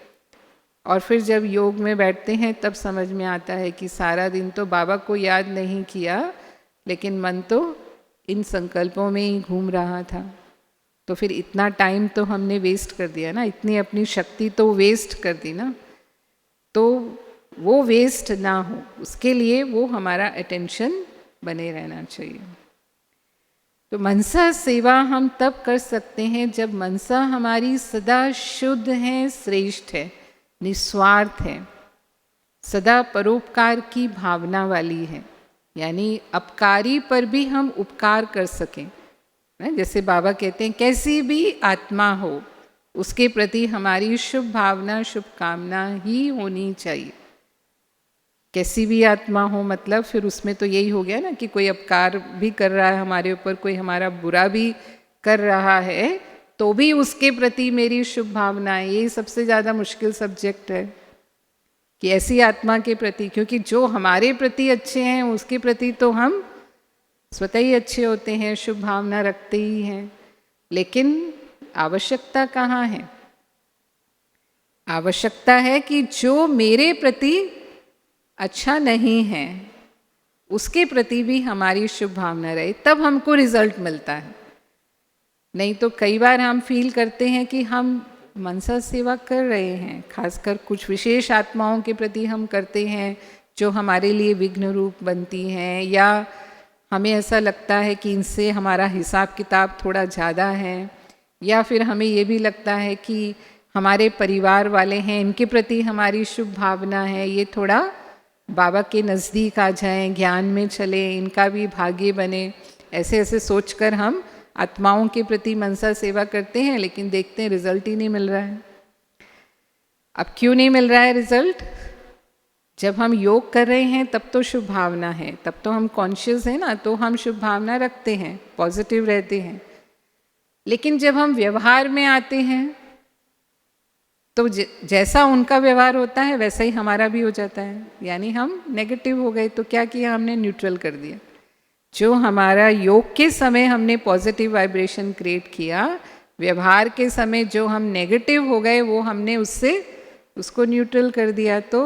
और फिर जब योग में बैठते हैं तब समझ में आता है कि सारा दिन तो बाबा को याद नहीं किया, लेकिन मन तो इन संकल्पों में ही घूम रहा था। तो फिर इतना टाइम तो हमने वेस्ट कर दिया ना, इतनी अपनी शक्ति तो वेस्ट कर दी ना। तो वो वेस्ट ना हो उसके लिए वो हमारा अटेंशन बने रहना चाहिए। तो मनसा सेवा हम तब कर सकते हैं जब मनसा हमारी सदा शुद्ध है, श्रेष्ठ है, निस्वार्थ है, सदा परोपकार की भावना वाली है, यानी अपकारी पर भी हम उपकार कर सकें। जैसे बाबा कहते हैं कैसी भी आत्मा हो उसके प्रति हमारी शुभ भावना, शुभकामना ही होनी चाहिए। कैसी भी आत्मा हो मतलब फिर उसमें तो यही हो गया ना कि कोई अपकार भी कर रहा है हमारे ऊपर, कोई हमारा बुरा भी कर रहा है, तो भी उसके प्रति मेरी शुभ भावनाएं। यही सबसे ज़्यादा मुश्किल सब्जेक्ट है कि ऐसी आत्मा के प्रति, क्योंकि जो हमारे प्रति अच्छे हैं उसके प्रति तो हम स्वतः ही अच्छे होते हैं, शुभ भावना रखते ही हैं, लेकिन आवश्यकता कहाँ है? आवश्यकता है कि जो मेरे प्रति अच्छा नहीं है उसके प्रति भी हमारी शुभ भावना रहे, तब हमको रिजल्ट मिलता है। नहीं तो कई बार हम फील करते हैं कि हम मनसा सेवा कर रहे हैं, खासकर कुछ विशेष आत्माओं के प्रति हम करते हैं जो हमारे लिए विघ्न रूप बनती हैं, या हमें ऐसा लगता है कि इनसे हमारा हिसाब किताब थोड़ा ज़्यादा है, या फिर हमें ये भी लगता है कि हमारे परिवार वाले हैं, इनके प्रति हमारी शुभ भावना है, ये थोड़ा बाबा के नज़दीक आ जाएं, ज्ञान में चले, इनका भी भाग्य बने। ऐसे ऐसे सोचकर हम आत्माओं के प्रति मनसा सेवा करते हैं, लेकिन देखते हैं रिजल्ट ही नहीं मिल रहा है। अब क्यों नहीं मिल रहा है रिजल्ट? जब हम योग कर रहे हैं तब तो शुभ भावना है, तब तो हम कॉन्शियस हैं ना, तो हम शुभ भावना रखते हैं, पॉजिटिव रहते हैं। लेकिन जब हम व्यवहार में आते हैं तो जैसा उनका व्यवहार होता है वैसा ही हमारा भी हो जाता है, यानी हम नेगेटिव हो गए। तो क्या किया हमने? न्यूट्रल कर दिया। जो हमारा योग के समय हमने पॉजिटिव वाइब्रेशन क्रिएट किया, व्यवहार के समय जो हम नेगेटिव हो गए वो हमने उसको न्यूट्रल कर दिया, तो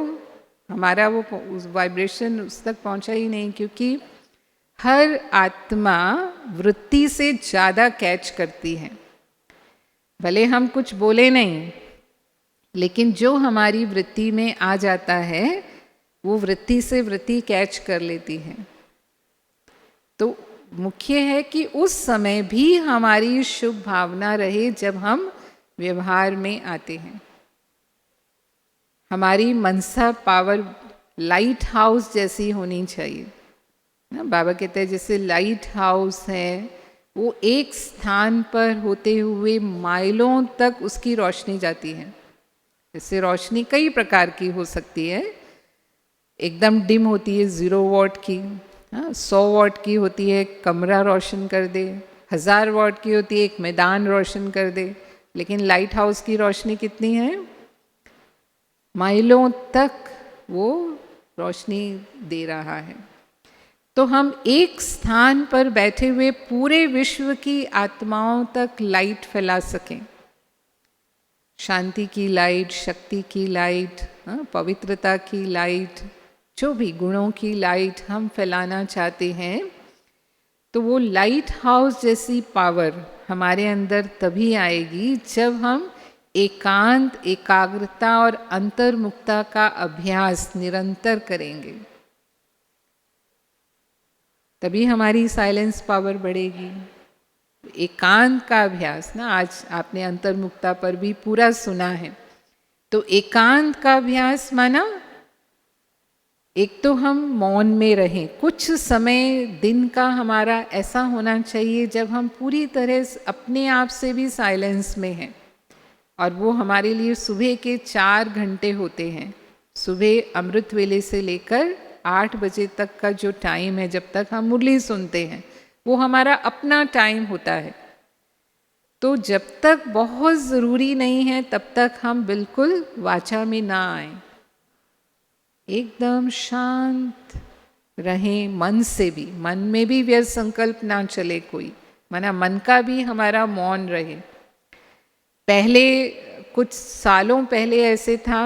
हमारा वो उस वाइब्रेशन उस तक पहुंचा ही नहीं। क्योंकि हर आत्मा वृत्ति से ज़्यादा कैच करती है। भले हम कुछ बोले नहीं, लेकिन जो हमारी वृत्ति में आ जाता है वो वृत्ति से वृत्ति कैच कर लेती है। तो मुख्य है कि उस समय भी हमारी शुभ भावना रहे जब हम व्यवहार में आते हैं। हमारी मनसा पावर लाइट हाउस जैसी होनी चाहिए ना। बाबा कहते हैं जैसे लाइट हाउस है, वो एक स्थान पर होते हुए माइलों तक उसकी रोशनी जाती है। जैसे रोशनी कई प्रकार की हो सकती है, एकदम डिम होती है 0 वॉट की, 100 वॉट की होती है, कमरा रोशन कर दे, 1000 वॉट की होती है, एक मैदान रोशन कर दे। लेकिन लाइट हाउस की रोशनी कितनी है? माइलों तक वो रोशनी दे रहा है। तो हम एक स्थान पर बैठे हुए पूरे विश्व की आत्माओं तक लाइट फैला सकें, शांति की लाइट, शक्ति की लाइट, पवित्रता की लाइट, जो भी गुणों की लाइट हम फैलाना चाहते हैं, तो वो लाइट हाउस जैसी पावर हमारे अंदर तभी आएगी जब हम एकांत, एकाग्रता और अंतर्मुखता का अभ्यास निरंतर करेंगे। तभी हमारी साइलेंस पावर बढ़ेगी। एकांत का अभ्यास ना, आज आपने अंतर्मुखता पर भी पूरा सुना है। तो एकांत का अभ्यास माना एक तो हम मौन में रहें, कुछ समय दिन का हमारा ऐसा होना चाहिए जब हम पूरी तरह अपने आप से भी साइलेंस में हैं। और वो हमारे लिए सुबह के 4 घंटे होते हैं। सुबह अमृत वेले से लेकर 8 बजे तक का जो टाइम है, जब तक हम मुरली सुनते हैं, वो हमारा अपना टाइम होता है। तो जब तक बहुत ज़रूरी नहीं है तब तक हम बिल्कुल वाचा में ना आए, एकदम शांत रहें। मन से भी, मन में भी व्यर्थ संकल्प ना चले कोई, माना मन का भी हमारा मौन रहे। पहले कुछ सालों पहले ऐसे था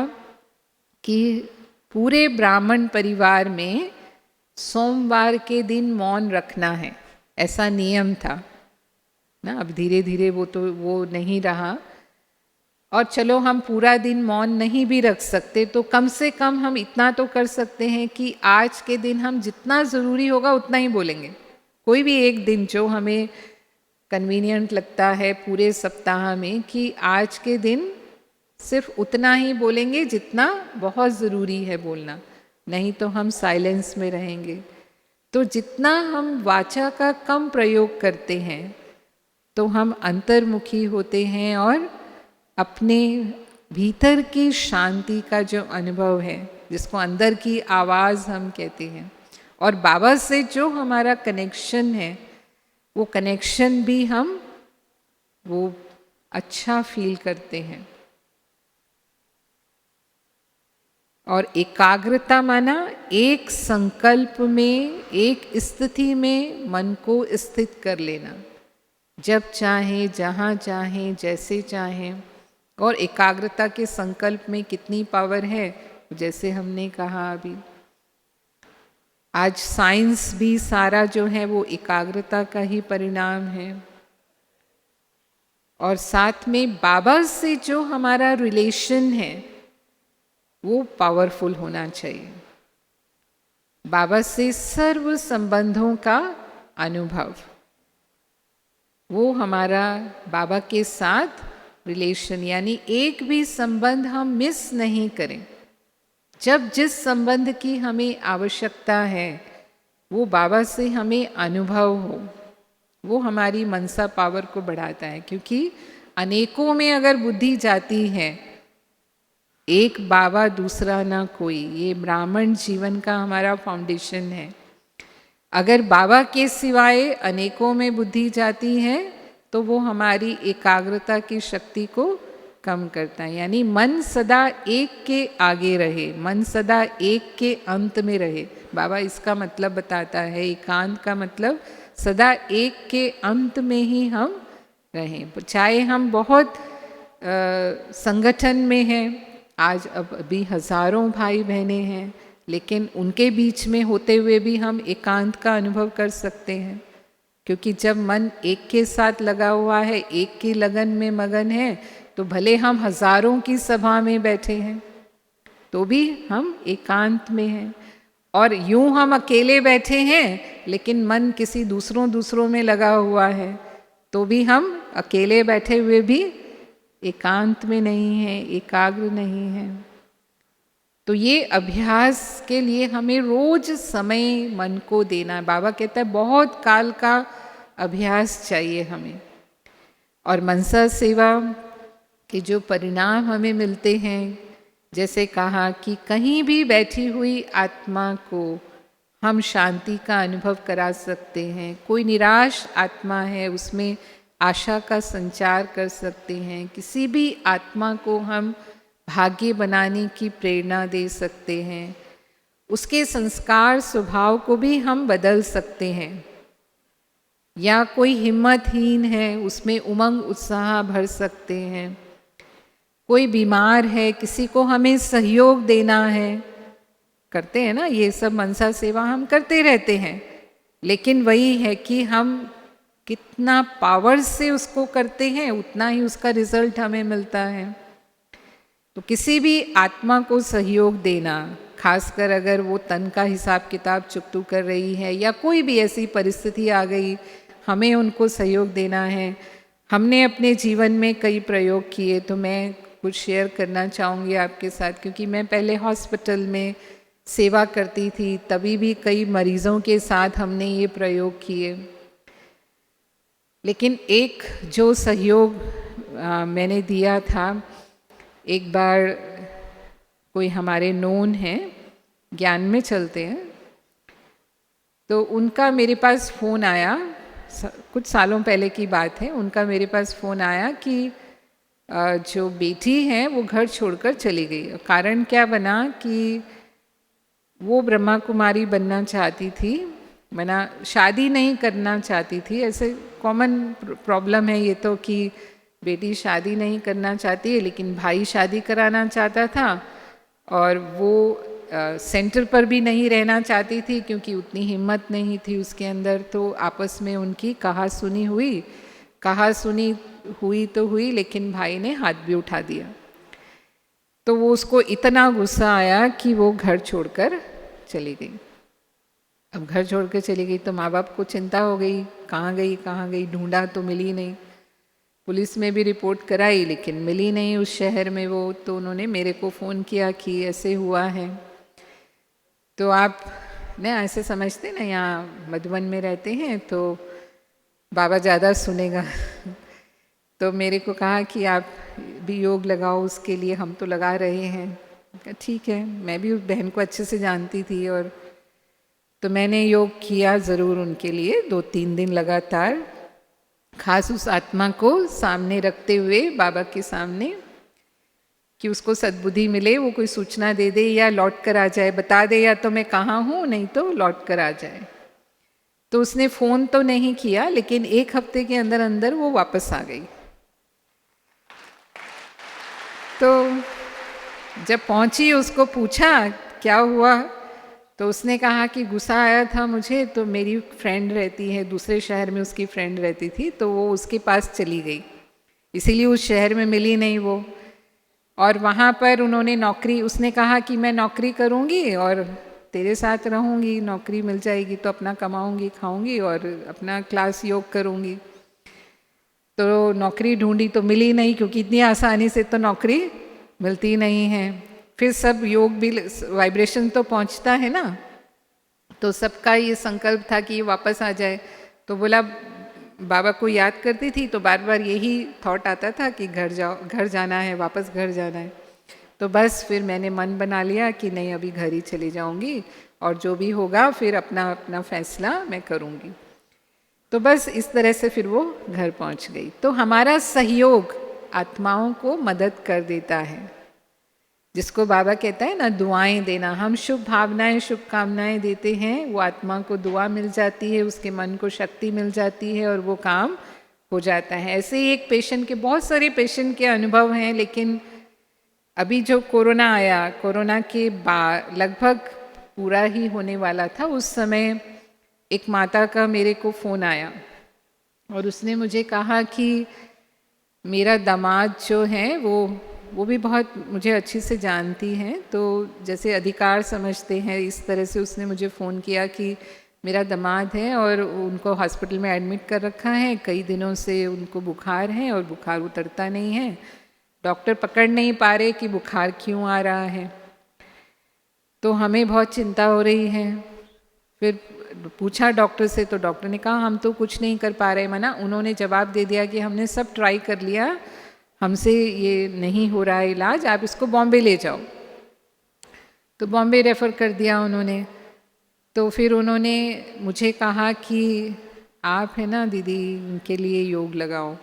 कि पूरे ब्राह्मण परिवार में सोमवार के दिन मौन रखना है, ऐसा नियम था ना। अब धीरे धीरे वो नहीं रहा। और चलो हम पूरा दिन मौन नहीं भी रख सकते तो कम से कम हम इतना तो कर सकते हैं कि आज के दिन हम जितना ज़रूरी होगा उतना ही बोलेंगे। कोई भी एक दिन जो हमें कन्वीनियंट लगता है पूरे सप्ताह में, कि आज के दिन सिर्फ उतना ही बोलेंगे जितना बहुत ज़रूरी है बोलना, नहीं तो हम साइलेंस में रहेंगे। तो जितना हम वाचा का कम प्रयोग करते हैं तो हम अंतर्मुखी होते हैं और अपने भीतर की शांति का जो अनुभव है, जिसको अंदर की आवाज़ हम कहते हैं, और बाबा से जो हमारा कनेक्शन है, वो कनेक्शन भी हम वो अच्छा फील करते हैं। और एकाग्रता माना एक संकल्प में, एक स्थिति में मन को स्थित कर लेना, जब चाहे, जहाँ चाहे, जैसे चाहे। और एकाग्रता के संकल्प में कितनी पावर है, जैसे हमने कहा अभी। आज साइंस भी सारा जो है वो एकाग्रता का ही परिणाम है। और साथ में बाबा से जो हमारा रिलेशन है वो पावरफुल होना चाहिए। बाबा से सर्व संबंधों का अनुभव, वो हमारा बाबा के साथ रिलेशन, यानी एक भी संबंध हम मिस नहीं करें। जब जिस संबंध की हमें आवश्यकता है वो बाबा से हमें अनुभव हो, वो हमारी मनसा पावर को बढ़ाता है। क्योंकि अनेकों में अगर बुद्धि जाती है, एक बाबा दूसरा ना कोई, ये ब्राह्मण जीवन का हमारा फाउंडेशन है। अगर बाबा के सिवाय अनेकों में बुद्धि जाती है तो वो हमारी एकाग्रता की शक्ति को कम करता है। यानी मन सदा एक के आगे रहे, मन सदा एक के अंत में रहे। बाबा इसका मतलब बताता है, एकांत का मतलब सदा एक के अंत में ही हम रहें। चाहे हम बहुत संगठन में हैं, आज अब अभी हजारों भाई बहनें हैं, लेकिन उनके बीच में होते हुए भी हम एकांत का अनुभव कर सकते हैं। क्योंकि जब मन एक के साथ लगा हुआ है, एक की लगन में मगन है, तो भले हम हजारों की सभा में बैठे हैं तो भी हम एकांत में हैं। और यूं हम अकेले बैठे हैं लेकिन मन किसी दूसरों में लगा हुआ है, तो भी हम अकेले बैठे हुए भी एकांत में नहीं हैं, एकाग्र नहीं हैं। तो ये अभ्यास के लिए हमें रोज समय मन को देना है। बाबा कहता है बहुत काल का अभ्यास चाहिए हमें। और मनसा सेवा के जो परिणाम हमें मिलते हैं, जैसे कहा कि कहीं भी बैठी हुई आत्मा को हम शांति का अनुभव करा सकते हैं। कोई निराश आत्मा है उसमें आशा का संचार कर सकते हैं। किसी भी आत्मा को हम भाग्य बनाने की प्रेरणा दे सकते हैं। उसके संस्कार स्वभाव को भी हम बदल सकते हैं। या कोई हिम्मतहीन है उसमें उमंग उत्साह भर सकते हैं। कोई बीमार है, किसी को हमें सहयोग देना है, करते हैं ना ये सब मनसा सेवा हम करते रहते हैं। लेकिन वही है कि हम कितना पावर से उसको करते हैं उतना ही उसका रिजल्ट हमें मिलता है। तो किसी भी आत्मा को सहयोग देना, खासकर अगर वो तन का हिसाब किताब चुकतू कर रही है या कोई भी ऐसी परिस्थिति आ गई, हमें उनको सहयोग देना है। हमने अपने जीवन में कई प्रयोग किए, तो मैं कुछ शेयर करना चाहूँगी आपके साथ। क्योंकि मैं पहले हॉस्पिटल में सेवा करती थी, तभी भी कई मरीजों के साथ हमने ये प्रयोग किए। लेकिन एक जो सहयोग मैंने दिया था, एक बार कोई हमारे नोन हैं, ज्ञान में चलते हैं, तो उनका मेरे पास फ़ोन आया, कुछ सालों पहले की बात है। उनका मेरे पास फ़ोन आया कि जो बेटी है वो घर छोड़कर चली गई। कारण क्या बना कि वो ब्रह्मा कुमारी बनना चाहती थी, मना शादी नहीं करना चाहती थी। ऐसे कॉमन प्रॉब्लम है ये तो कि बेटी शादी नहीं करना चाहती है, लेकिन भाई शादी कराना चाहता था। और वो सेंटर पर भी नहीं रहना चाहती थी क्योंकि उतनी हिम्मत नहीं थी उसके अंदर। तो आपस में उनकी कहा सुनी हुई तो हुई, लेकिन भाई ने हाथ भी उठा दिया। तो वो उसको इतना गुस्सा आया कि वो घर छोड़कर चली गई। अब घर छोड़कर चली गई तो माँ बाप को चिंता हो गई, कहाँ गई, ढूंढा तो मिली नहीं। पुलिस में भी रिपोर्ट कराई लेकिन मिली नहीं उस शहर में वो। तो उन्होंने मेरे को फ़ोन किया कि ऐसे हुआ है। तो आप न ऐसे समझते ना, यहाँ मधुबन में रहते हैं तो बाबा ज़्यादा सुनेगा। तो मेरे को कहा कि आप भी योग लगाओ उसके लिए, हम तो लगा रहे हैं। ठीक है, मैं भी उस बहन को अच्छे से जानती थी। और तो मैंने योग किया ज़रूर उनके लिए 2-3 दिन लगातार, खास उस आत्मा को सामने रखते हुए बाबा के सामने, कि उसको सद्बुद्धि मिले, वो कोई सूचना दे दे या लौट कर आ जाए, बता दे या तो मैं कहाँ हूँ, नहीं तो लौट कर आ जाए। तो उसने फ़ोन तो नहीं किया, लेकिन 1 हफ्ते के अंदर अंदर वो वापस आ गई। तो जब पहुंची, उसको पूछा क्या हुआ, तो उसने कहा कि गुस्सा आया था मुझे, तो मेरी फ्रेंड रहती है दूसरे शहर में, उसकी फ्रेंड रहती थी, तो वो उसके पास चली गई, इसीलिए उस शहर में मिली नहीं वो। और वहाँ पर उन्होंने नौकरी, उसने कहा कि मैं नौकरी करूँगी और तेरे साथ रहूँगी, नौकरी मिल जाएगी तो अपना कमाऊँगी, खाऊँगी और अपना क्लास योग करूँगी। तो नौकरी ढूंढी तो मिली नहीं, क्योंकि इतनी आसानी से तो नौकरी मिलती नहीं है। फिर सब योग भी वाइब्रेशन तो पहुंचता है ना, तो सबका ये संकल्प था कि ये वापस आ जाए। तो बोला, बाबा को याद करती थी तो बार बार यही थॉट आता था कि घर जाओ, घर जाना है, वापस घर जाना है। तो बस फिर मैंने मन बना लिया कि नहीं, अभी घर ही चली जाऊंगी और जो भी होगा फिर अपना अपना फैसला मैं करूंगी। तो बस इस तरह से फिर वो घर पहुंच गई। तो हमारा सहयोग आत्माओं को मदद कर देता है, जिसको बाबा कहता है ना, दुआएं देना। हम शुभ भावनाएं, शुभकामनाएं देते हैं, वो आत्मा को दुआ मिल जाती है, उसके मन को शक्ति मिल जाती है और वो काम हो जाता है। ऐसे ही एक पेशेंट के, बहुत सारे पेशेंट के अनुभव हैं, लेकिन अभी जो कोरोना आया, कोरोना के बाद लगभग पूरा ही होने वाला था, उस समय एक माता का मेरे को फ़ोन आया और उसने मुझे कहा कि मेरा दामाद जो है वो भी बहुत मुझे अच्छी से जानती हैं, तो जैसे अधिकार समझते हैं, इस तरह से उसने मुझे फ़ोन किया कि मेरा दामाद है और उनको हॉस्पिटल में एडमिट कर रखा है, कई दिनों से उनको बुखार है और बुखार उतरता नहीं है, डॉक्टर पकड़ नहीं पा रहे कि बुखार क्यों आ रहा है। तो हमें बहुत चिंता हो रही है। फिर पूछा डॉक्टर से, तो डॉक्टर ने कहा हम तो कुछ नहीं कर पा रहे, मना। उन्होंने जवाब दे दिया कि हमने सब ट्राई कर लिया, हमसे ये नहीं हो रहा है इलाज, आप इसको बॉम्बे ले जाओ। तो बॉम्बे रेफ़र कर दिया उन्होंने। तो फिर उन्होंने मुझे कहा कि आप है ना दीदी, उनके लिए योग लगाओ।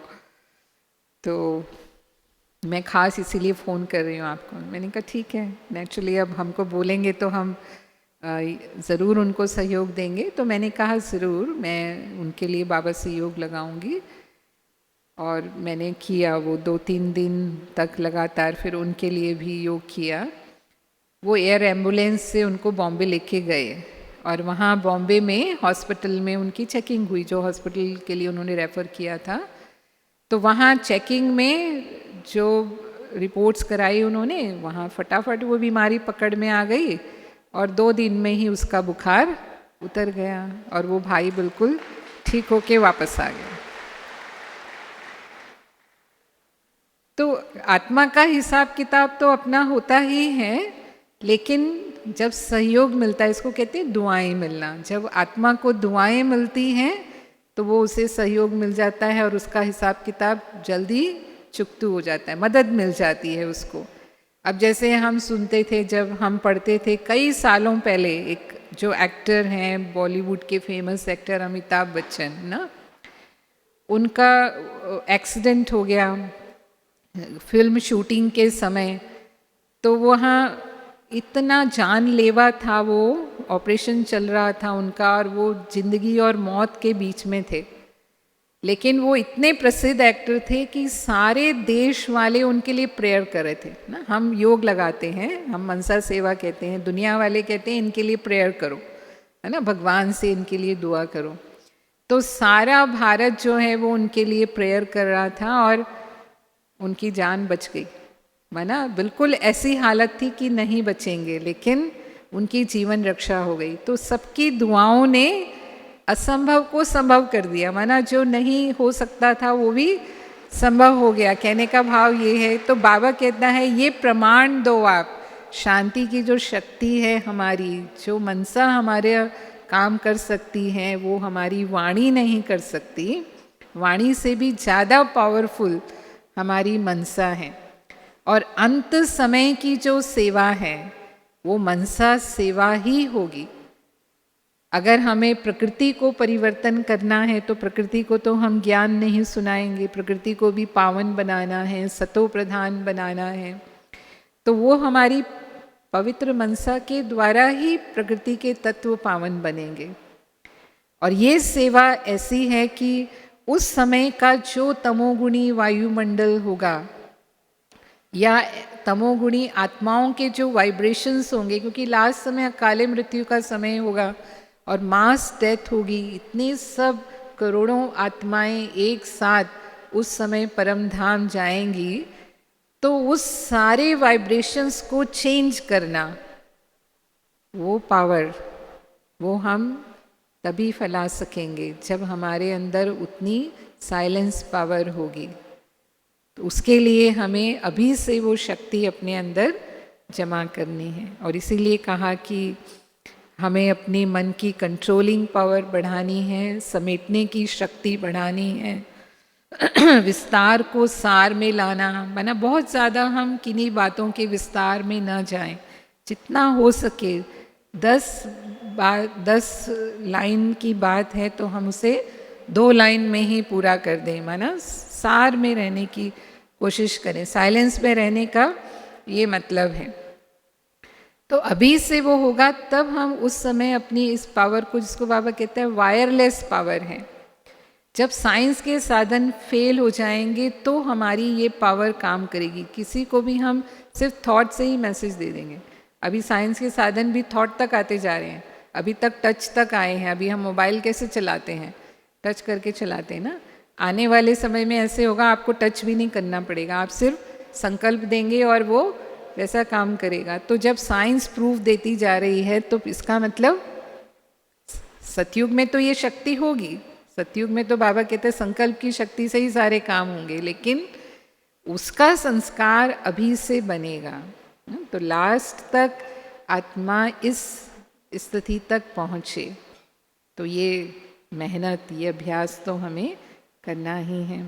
तो मैं ख़ास इसीलिए फ़ोन कर रही हूँ आपको। मैंने कहा ठीक है, नेचुरली अब हमको बोलेंगे तो हम ज़रूर उनको सहयोग देंगे। तो मैंने कहा ज़रूर, मैं उनके लिए बाबा से योग लगाऊंगी। और मैंने किया वो 2-3 दिन तक लगातार, फिर उनके लिए भी योग किया। वो एयर एम्बुलेंस से उनको बॉम्बे लेके गए और वहाँ बॉम्बे में हॉस्पिटल में उनकी चेकिंग हुई, जो हॉस्पिटल के लिए उन्होंने रेफ़र किया था। तो वहाँ चेकिंग में जो रिपोर्ट्स कराई उन्होंने, वहाँ फटाफट वो बीमारी पकड़ में आ गई और 2 दिन में ही उसका बुखार उतर गया और वो भाई बिल्कुल ठीक होके वापस आ गया। तो आत्मा का हिसाब किताब तो अपना होता ही है, लेकिन जब सहयोग मिलता है, इसको कहते हैं दुआएं मिलना। जब आत्मा को दुआएं मिलती हैं तो वो उसे सहयोग मिल जाता है और उसका हिसाब किताब जल्दी चुकतू हो जाता है, मदद मिल जाती है उसको। अब जैसे हम सुनते थे जब हम पढ़ते थे कई सालों पहले, एक जो एक्टर हैं बॉलीवुड के फेमस एक्टर अमिताभ बच्चन ना, उनका एक्सीडेंट हो गया फिल्म शूटिंग के समय। तो वहाँ इतना जानलेवा था, वो ऑपरेशन चल रहा था उनका और वो जिंदगी और मौत के बीच में थे। लेकिन वो इतने प्रसिद्ध एक्टर थे कि सारे देश वाले उनके लिए प्रेयर कर रहे थे ना। हम योग लगाते हैं, हम मनसा सेवा कहते हैं, दुनिया वाले कहते हैं इनके लिए प्रेयर करो, है ना, भगवान से इनके लिए दुआ करो। तो सारा भारत जो है वो उनके लिए प्रेयर कर रहा था और उनकी जान बच गई, माना बिल्कुल ऐसी हालत थी कि नहीं बचेंगे, लेकिन उनकी जीवन रक्षा हो गई। तो सबकी दुआओं ने असंभव को संभव कर दिया, माना जो नहीं हो सकता था वो भी संभव हो गया। कहने का भाव ये है। तो बाबा कहता है ये प्रमाण दो आप, शांति की जो शक्ति है हमारी, जो मनसा हमारे काम कर सकती है वो हमारी वाणी नहीं कर सकती। वाणी से भी ज़्यादा पावरफुल हमारी मनसा है। और अंत समय की जो सेवा है वो मनसा सेवा ही होगी। अगर हमें प्रकृति को परिवर्तन करना है तो प्रकृति को तो हम ज्ञान नहीं सुनाएंगे, प्रकृति को भी पावन बनाना है, सतो प्रधान बनाना है। तो वो हमारी पवित्र मनसा के द्वारा ही प्रकृति के तत्व पावन बनेंगे। और ये सेवा ऐसी है कि उस समय का जो तमोगुणी वायुमंडल होगा या तमोगुणी आत्माओं के जो वाइब्रेशंस होंगे, क्योंकि लास्ट समय अकाले मृत्यु का समय होगा और मास डेथ होगी, इतने सब करोड़ों आत्माएं एक साथ उस समय परम धाम जाएंगी, तो उस सारे वाइब्रेशंस को चेंज करना, वो पावर वो हम तभी फैला सकेंगे जब हमारे अंदर उतनी साइलेंस पावर होगी। तो उसके लिए हमें अभी से वो शक्ति अपने अंदर जमा करनी है। और इसीलिए कहा कि हमें अपने मन की कंट्रोलिंग पावर बढ़ानी है, समेटने की शक्ति बढ़ानी है, विस्तार को सार में लाना, माना बहुत ज़्यादा हम किन्हीं बातों के विस्तार में न जाएं, जितना हो सके 10 लाइन की बात है तो हम उसे 2 लाइन में ही पूरा कर दें, माना सार में रहने की कोशिश करें, साइलेंस में रहने का ये मतलब है। तो अभी से वो होगा तब हम उस समय अपनी इस पावर को, जिसको बाबा कहते हैं वायरलेस पावर है, जब साइंस के साधन फेल हो जाएंगे तो हमारी ये पावर काम करेगी। किसी को भी हम सिर्फ थॉट से ही मैसेज दे देंगे। अभी साइंस के साधन भी थॉट तक आते जा रहे हैं, अभी तक टच तक आए हैं। अभी हम मोबाइल कैसे चलाते हैं, टच करके चलाते हैं ना। आने वाले समय में ऐसे होगा, आपको टच भी नहीं करना पड़ेगा, आप सिर्फ संकल्प देंगे और वो वैसा काम करेगा। तो जब साइंस प्रूफ देती जा रही है तो इसका मतलब सतयुग में तो ये शक्ति होगी। सतयुग में तो बाबा कहते हैं संकल्प की शक्ति से ही सारे काम होंगे, लेकिन उसका संस्कार अभी से बनेगा। तो लास्ट तक आत्मा इस स्थिति तक पहुँचे, तो ये मेहनत, ये अभ्यास तो हमें करना ही है।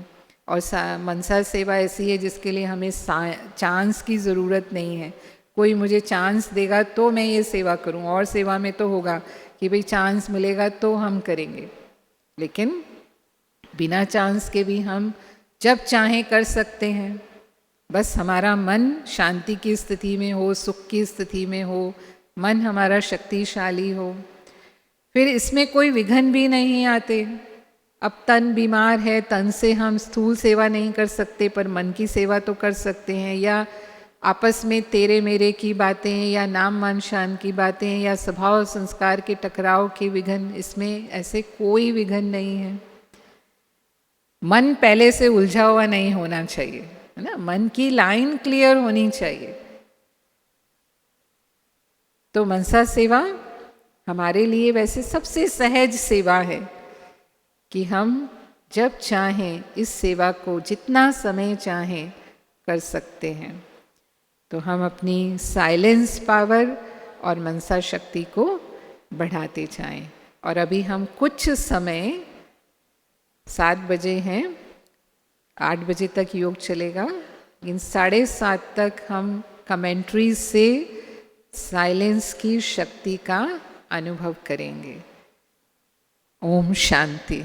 और मनसा सेवा ऐसी है जिसके लिए हमें चांस की ज़रूरत नहीं है। कोई मुझे चांस देगा तो मैं ये सेवा करूं, और सेवा में तो होगा कि भाई चांस मिलेगा तो हम करेंगे, लेकिन बिना चांस के भी हम जब चाहें कर सकते हैं। बस हमारा मन शांति की स्थिति में हो, सुख की स्थिति में हो, मन हमारा शक्तिशाली हो, फिर इसमें कोई विघ्न भी नहीं आते। अब तन बीमार है, तन से हम स्थूल सेवा नहीं कर सकते, पर मन की सेवा तो कर सकते हैं। या आपस में तेरे मेरे की बातें, या नाम मान शान की बातें, या स्वभाव संस्कार के टकराव के विघ्न, इसमें ऐसे कोई विघ्न नहीं है। मन पहले से उलझा हुआ नहीं होना चाहिए, है ना। मन की लाइन क्लियर होनी चाहिए। तो मनसा सेवा हमारे लिए वैसे सबसे सहज सेवा है कि हम जब चाहें इस सेवा को जितना समय चाहें कर सकते हैं। तो हम अपनी साइलेंस पावर और मनसा शक्ति को बढ़ाते जाएं। और अभी हम कुछ समय, 7 बजे हैं, 8 बजे तक योग चलेगा, लेकिन 7:30 तक हम कमेंट्री से साइलेंस की शक्ति का अनुभव करेंगे। ओम शांति।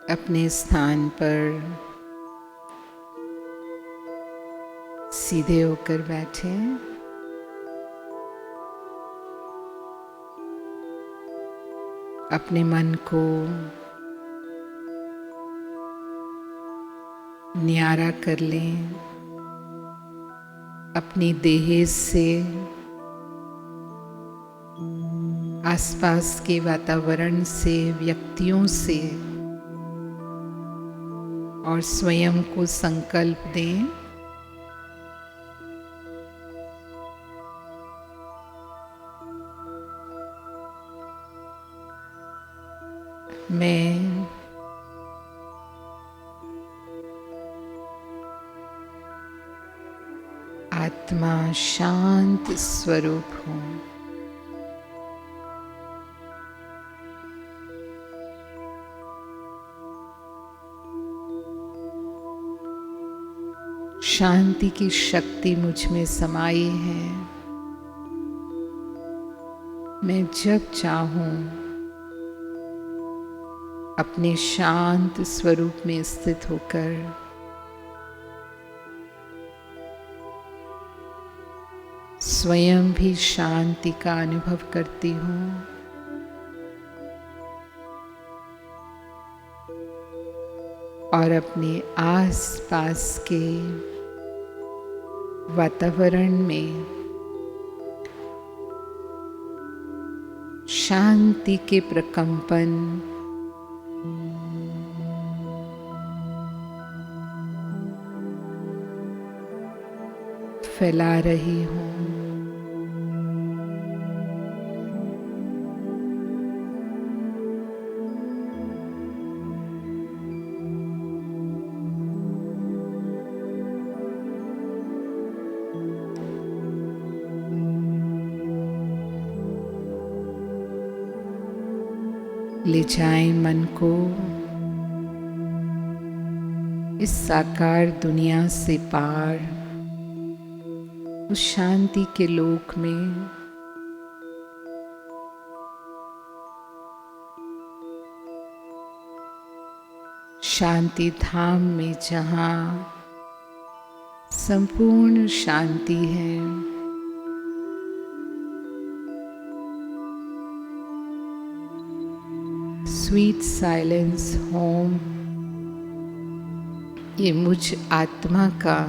अपने स्थान पर सीधे होकर बैठे, अपने मन को न्यारा कर लें, अपनी देह से आसपास के वातावरण से, व्यक्तियों से, और स्वयं को संकल्प दें, मैं आत्मा शांत स्वरूप हूँ। शांति की शक्ति मुझ में समाई है। मैं जब चाहूँ अपने शांत स्वरूप में स्थित होकर स्वयं भी शांति का अनुभव करती हूँ। और अपने आसपास के वातावरण में शांति के प्रकंपन फैला रही हूँ। ले जाएं मन को इस साकार दुनिया से पार, उस शांति के लोक में, शांति धाम में, जहाँ संपूर्ण शांति है। स्वीट साइलेंस होम, ये मुझ आत्मा का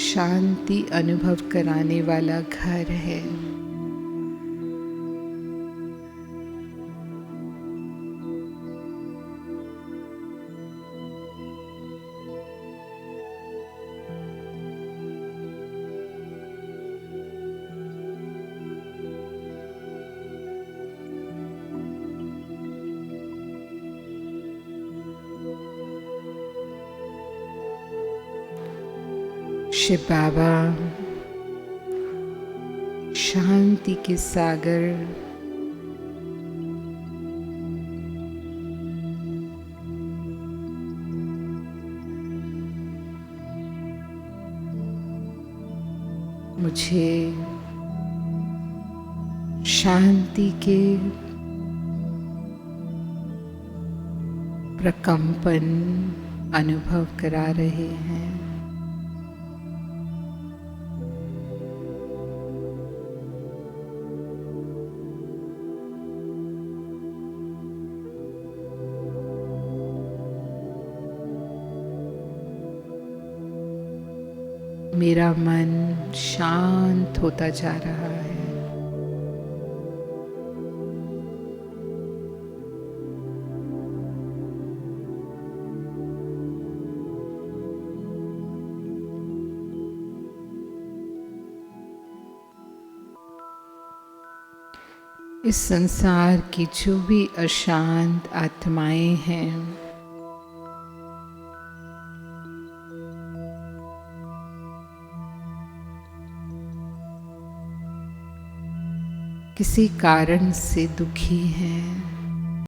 शांति अनुभव कराने वाला घर है। शिव बाबा शांति के सागर मुझे शांति के प्रकंपन अनुभव करा रहे हैं। मेरा मन शांत होता जा रहा है। इस संसार की जो भी अशांत आत्माएं हैं, किसी कारण से दुखी हैं,